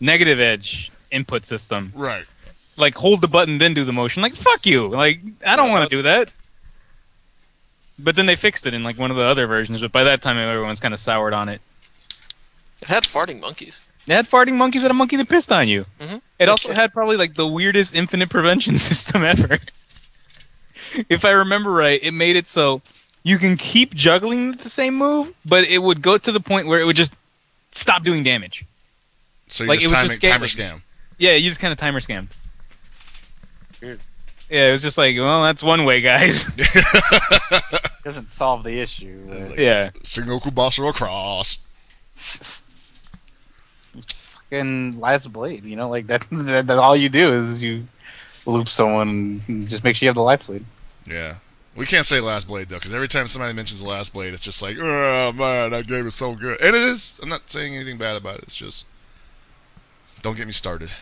negative edge input system. Right. Like, hold the button, then do the motion. Like, fuck you. Like, I don't want to do that. But then they fixed it in like one of the other versions. But by that time, everyone's kind of soured on it. It had farting monkeys. It had farting monkeys and a monkey that pissed on you. Mhm. It also had probably like the weirdest infinite prevention system ever. If I remember right, it made it so you can keep juggling the same move, but it would go to the point where it would just stop doing damage. So Like, you're it was just just timer scaling. scam. Yeah, you just kind of timer scammed. Weird. Yeah, it was just like, well, that's one way, guys. Doesn't solve the issue. But Yeah. Signal Kubasa across. fucking Last Blade, you know, like that all you do is you loop someone and just make sure you have the life lead. Yeah. We can't say Last Blade, though, because every time somebody mentions The Last Blade, it's just like, oh, man, that game is so good. And it is. I'm not saying anything bad about it. It's just, don't get me started.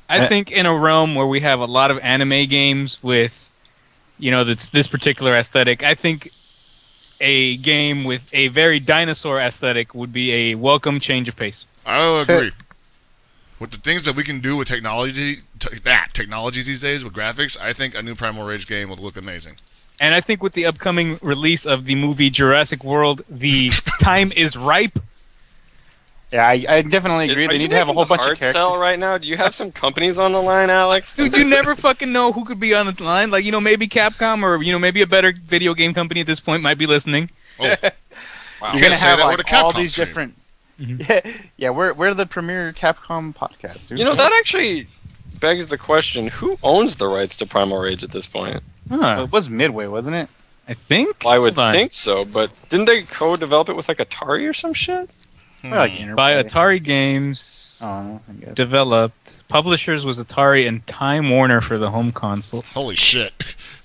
I think in a realm where we have a lot of anime games with, you know, this particular aesthetic, I think a game with a very dinosaur aesthetic would be a welcome change of pace. I agree. With the things that we can do with technologies these days, with graphics, I think a new Primal Rage game would look amazing. And I think with the upcoming release of the movie Jurassic World, the time is ripe. Yeah, I definitely agree. Are They you need to have a whole making bunch the of hard characters. sell right now? Do you have some companies on the line, Alex? Dude, you never fucking know who could be on the line. Like, you know, maybe Capcom or, you know, maybe a better video game company at this point might be listening. Oh, You're You gonna can't say have that like with a all Capcom these stream. different. Mhm. Yeah, we're the premier Capcom podcast, dude. You know, that actually begs the question, who owns the rights to Primal Rage at this point? Huh. It was Midway, wasn't it? I think. Well, I would Hold on. think so, but didn't they co-develop it with like Atari or some shit? Or like Hmm. Interplay. By Atari Games, Oh, I guess. developed. Publishers was Atari and Time Warner for the home console. Holy shit.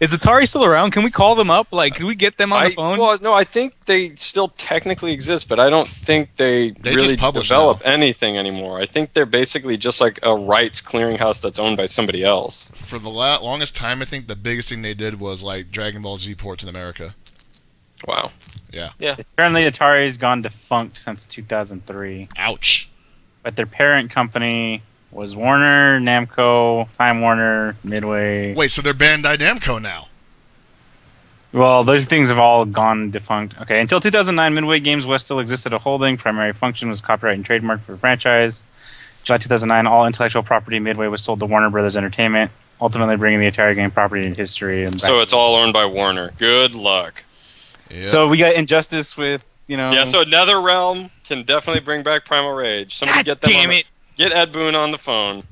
Is Atari still around? Can we call them up? Like, can we get them on the phone? Well, no, I think they still technically exist, but I don't think they They really just publish develop now. anything anymore. I think they're basically just like a rights clearinghouse that's owned by somebody else. For the longest time, I think the biggest thing they did was like Dragon Ball Z ports in America. Wow. Apparently, Atari's gone defunct since 2003, Ouch. but their parent company was Warner, Namco, Time Warner, Midway. Wait, so they're Bandai Namco now? Well, those things have all gone defunct. Okay, until 2009, Midway Games West still existed a holding. Primary function was copyright and trademark for the franchise. July 2009, all intellectual property Midway was sold to Warner Brothers Entertainment, ultimately bringing the Atari game property into history. And So it's all owned by Warner. Good luck. Yeah. So we got Injustice with, you know... Yeah, so NetherRealm can definitely bring back Primal Rage. Somebody God get them damn on the- it. Get Ed Boon on the phone.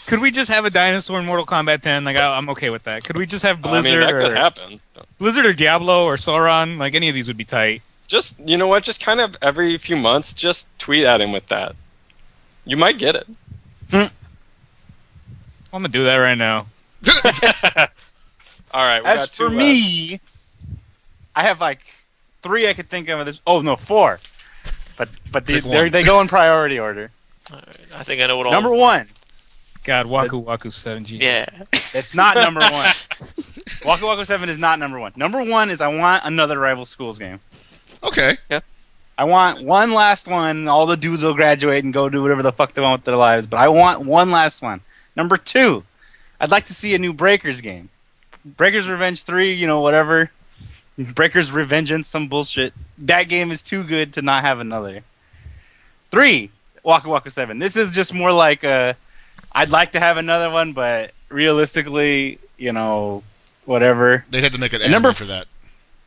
Could we just have a dinosaur in Mortal Kombat 10? Like, I'm okay with that. Could we just have Blizzard I mean, that or could happen. Blizzard or Diablo or Sauron? Like, any of these would be tight. Just, you know what? Just kind of every few months, just tweet at him with that. You might get it. I'm gonna do that right now. All right. We As got two for left. me, I have like 3 I could think of. This. Oh no, 4. But Pick one. they go in priority order. I think I know what all. Number 1. God, Waku Waku 7. Jesus. Yeah. It's not number 1. Waku Waku 7 is not number 1. Number 1 is I want another Rival Schools game. Okay. I want one last one. All the dudes will graduate and go do whatever the fuck they want with their lives. But I want one last one. Number 2, I'd like to see a new Breakers game. Breakers Revenge 3, you know, whatever. Breakers Revengeance, some bullshit. That game is too good to not have another. 3, Waku Waku 7. This is just more like I'd like to have another one, but realistically, you know, whatever. They'd have to make an And anime number for that.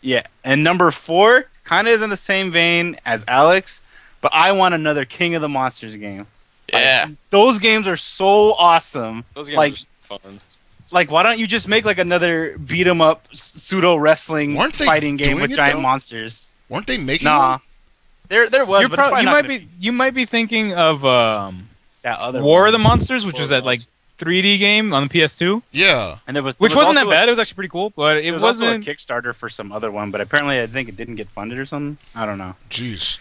Yeah, and number 4 kind of is in the same vein as Alex, but I want another King of the Monsters game. Yeah. Those games are so awesome. Those games Like, are fun. like, why don't you just make like another beat 'em up pseudo wrestling Weren't they fighting game doing with it, giant though? monsters? Weren't they making Nah, one? there was, You're but it's probably you not might gonna be you might be thinking of that other War one. of the Monsters, which War was of the that like 3D game on the PS2, Yeah. And there was, which there was wasn't that also bad. It was actually pretty cool, but It it was also a wasn't. Kickstarter for some other one, but apparently I think it didn't get funded or something. I don't know. Jeez.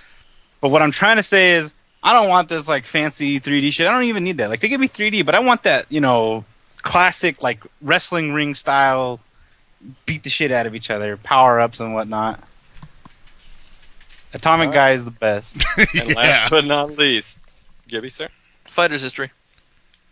But what I'm trying to say is, I don't want this like fancy 3D shit. I don't even need that. Like they could be 3D, but I want that, you know, classic like wrestling ring style, beat the shit out of each other, power ups and whatnot. Atomic Guy is the best. And last but not least, Gibby, sir. Fighter's History.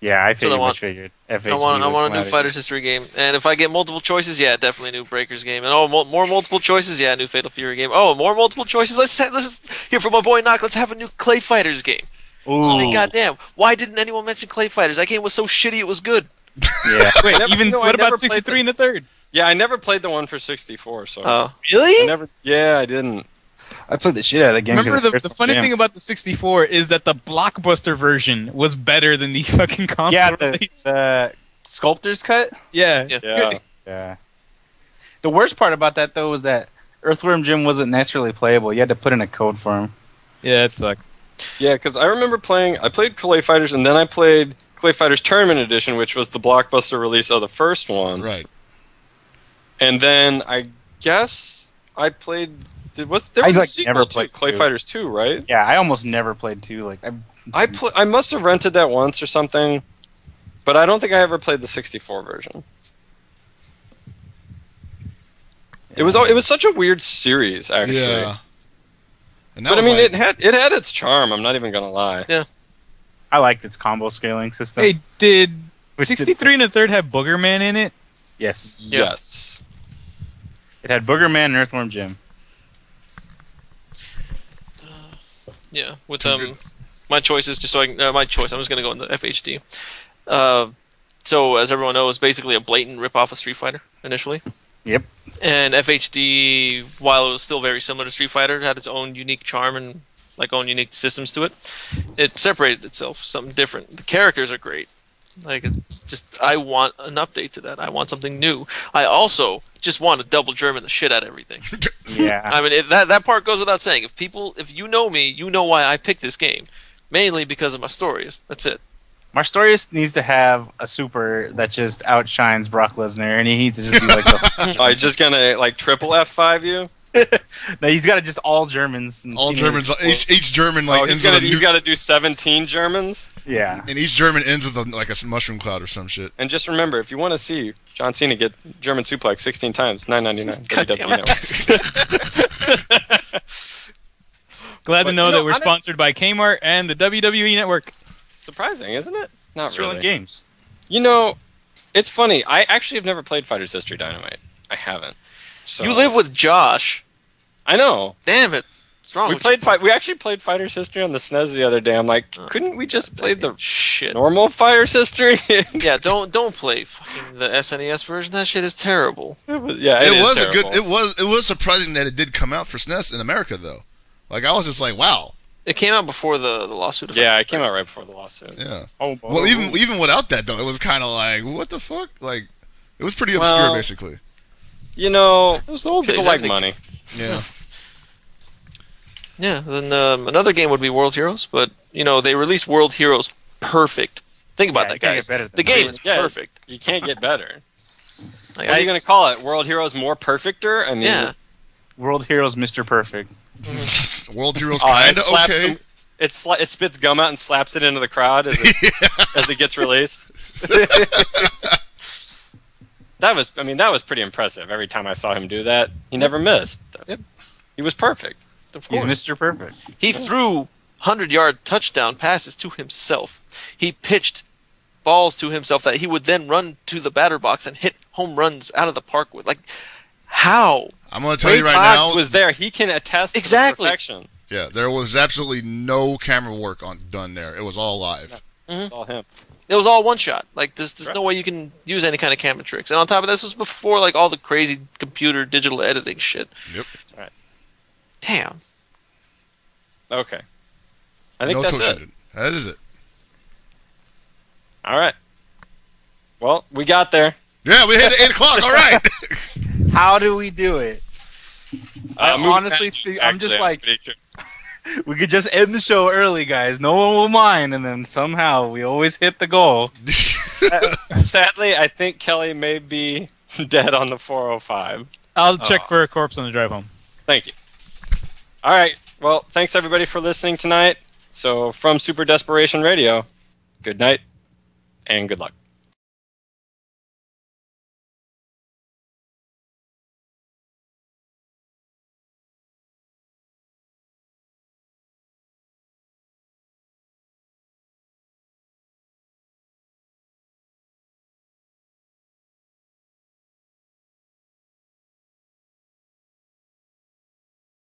Yeah, I That's what I want. figured. I want a new Fighter's History game. And if I get multiple choices, yeah, definitely a new Breakers game. And more multiple choices, yeah, a new Fatal Fury game. Oh, more multiple choices. Let's hear from my boy Knock. Let's have a new Clay Fighters game. Ooh. I mean, goddamn, why didn't anyone mention Clay Fighters? That game was so shitty it was good. Yeah. Wait, I what about never played 63 and the third? Yeah, I never played the one for 64, so. Oh. Really? Yeah, I didn't. I played the shit out of the game. Remember the funny thing about the 64 is that the blockbuster version was better than the fucking console Yeah, release. the sculptor's cut. Yeah. Yeah. Yeah. The worst part about that though was that Earthworm Jim wasn't naturally playable. You had to put in a code for him. Yeah, it sucked. Yeah, because I remember I played Clay Fighters, and then I played Clay Fighters Tournament Edition, which was the blockbuster release of the first one. Right. And then I guess I played. There was I, a like, sequel never to played Clay 2. Fighters 2, right? Yeah, I almost never played 2. Like I must have rented that once or something, but I don't think I ever played the 64 version. It was such a weird series, actually. Yeah. And that But I was mean, like- it had its charm. I'm not even gonna lie. Yeah. I liked its combo scaling system. Hey, did Which 63 and the third have Booger Man in it? Yes. Yes. It had Booger Man and Earthworm Jim. Yeah, with my choices, just so I can, my choice. I'm just gonna go into FHD. So as everyone knows, basically a blatant rip-off of Street Fighter initially. Yep. And FHD, while it was still very similar to Street Fighter, had its own unique charm and own unique systems to it. It separated itself, something different. The characters are great. I want an update to that. I want something new. I also just want to double German the shit out of everything. Yeah. I mean, that part goes without saying. If you know me, you know why I picked this game. Mainly because of my stories. That's it. Marstorius needs to have a super that just outshines Brock Lesnar, and he needs to just do like the. Are you just gonna triple F5 you? No, he's got to just all Germans. And all Germans. Each German he's got to do 17 Germans. Yeah. And each German ends with a mushroom cloud or some shit. And just remember, if you want to see John Cena get German suplex 16 times, $9.99. God damn WWE Network. Glad to know that we're I don't- sponsored by Kmart and the WWE Network. Surprising, isn't it? Not Sterling really. Games. You know, it's funny. I actually have never played Fighters History Dynamite. I haven't. So. You live with Josh. I know. Damn it. What's wrong with you? We actually played Fighters History on the SNES the other day. I'm like, couldn't we just play the shit? normal Fighters History? Yeah, don't play fucking the SNES version. That shit is terrible. It was terrible. It was surprising that it did come out for SNES in America though. Like I was just like, wow. It came out before the lawsuit. Yeah, it came out right before the lawsuit. Yeah. Well, even without that though, it was kind of like, what the fuck? Like, it was pretty obscure basically. You know, it was the old people days, like money. Yeah. Yeah. Then another game would be World Heroes, but they released World Heroes perfect. Think about that, guys. The game is perfect. You can't get better. Like, what are you gonna call it? World Heroes more perfecter? I mean, yeah. World Heroes Mr. Perfect. World Heroes kinda okay. It spits gum out and slaps it into the crowd as it gets released. That was pretty impressive. Every time I saw him do that, he never missed. Yep. He was perfect. Of course. He's Mr. Perfect. He threw 100-yard touchdown passes to himself. He pitched balls to himself that he would then run to the batter box and hit home runs out of the park with. Like, how? I'm going to tell you right now. Was there. He can attest exactly. to perfection. Yeah, there was absolutely no camera work done there. It was all live. Yeah, it's all him. It was all one shot. Like, there's no way you can use any kind of camera tricks. And on top of this was before all the crazy computer digital editing shit. Yep. All right. Damn. Okay. I think that's it. That is it. All right. Well, we got there. Yeah, we hit 8 o'clock. All right. How do we do it? I honestly think I'm just like, sure. we could just end the show early, guys. No one will mind, and then somehow we always hit the goal. Sadly, I think Kelly may be dead on the 405. I'll check for a corpse on the drive home. Thank you. All right. Well, thanks everybody for listening tonight. So from Super Desperation Radio, good night and good luck.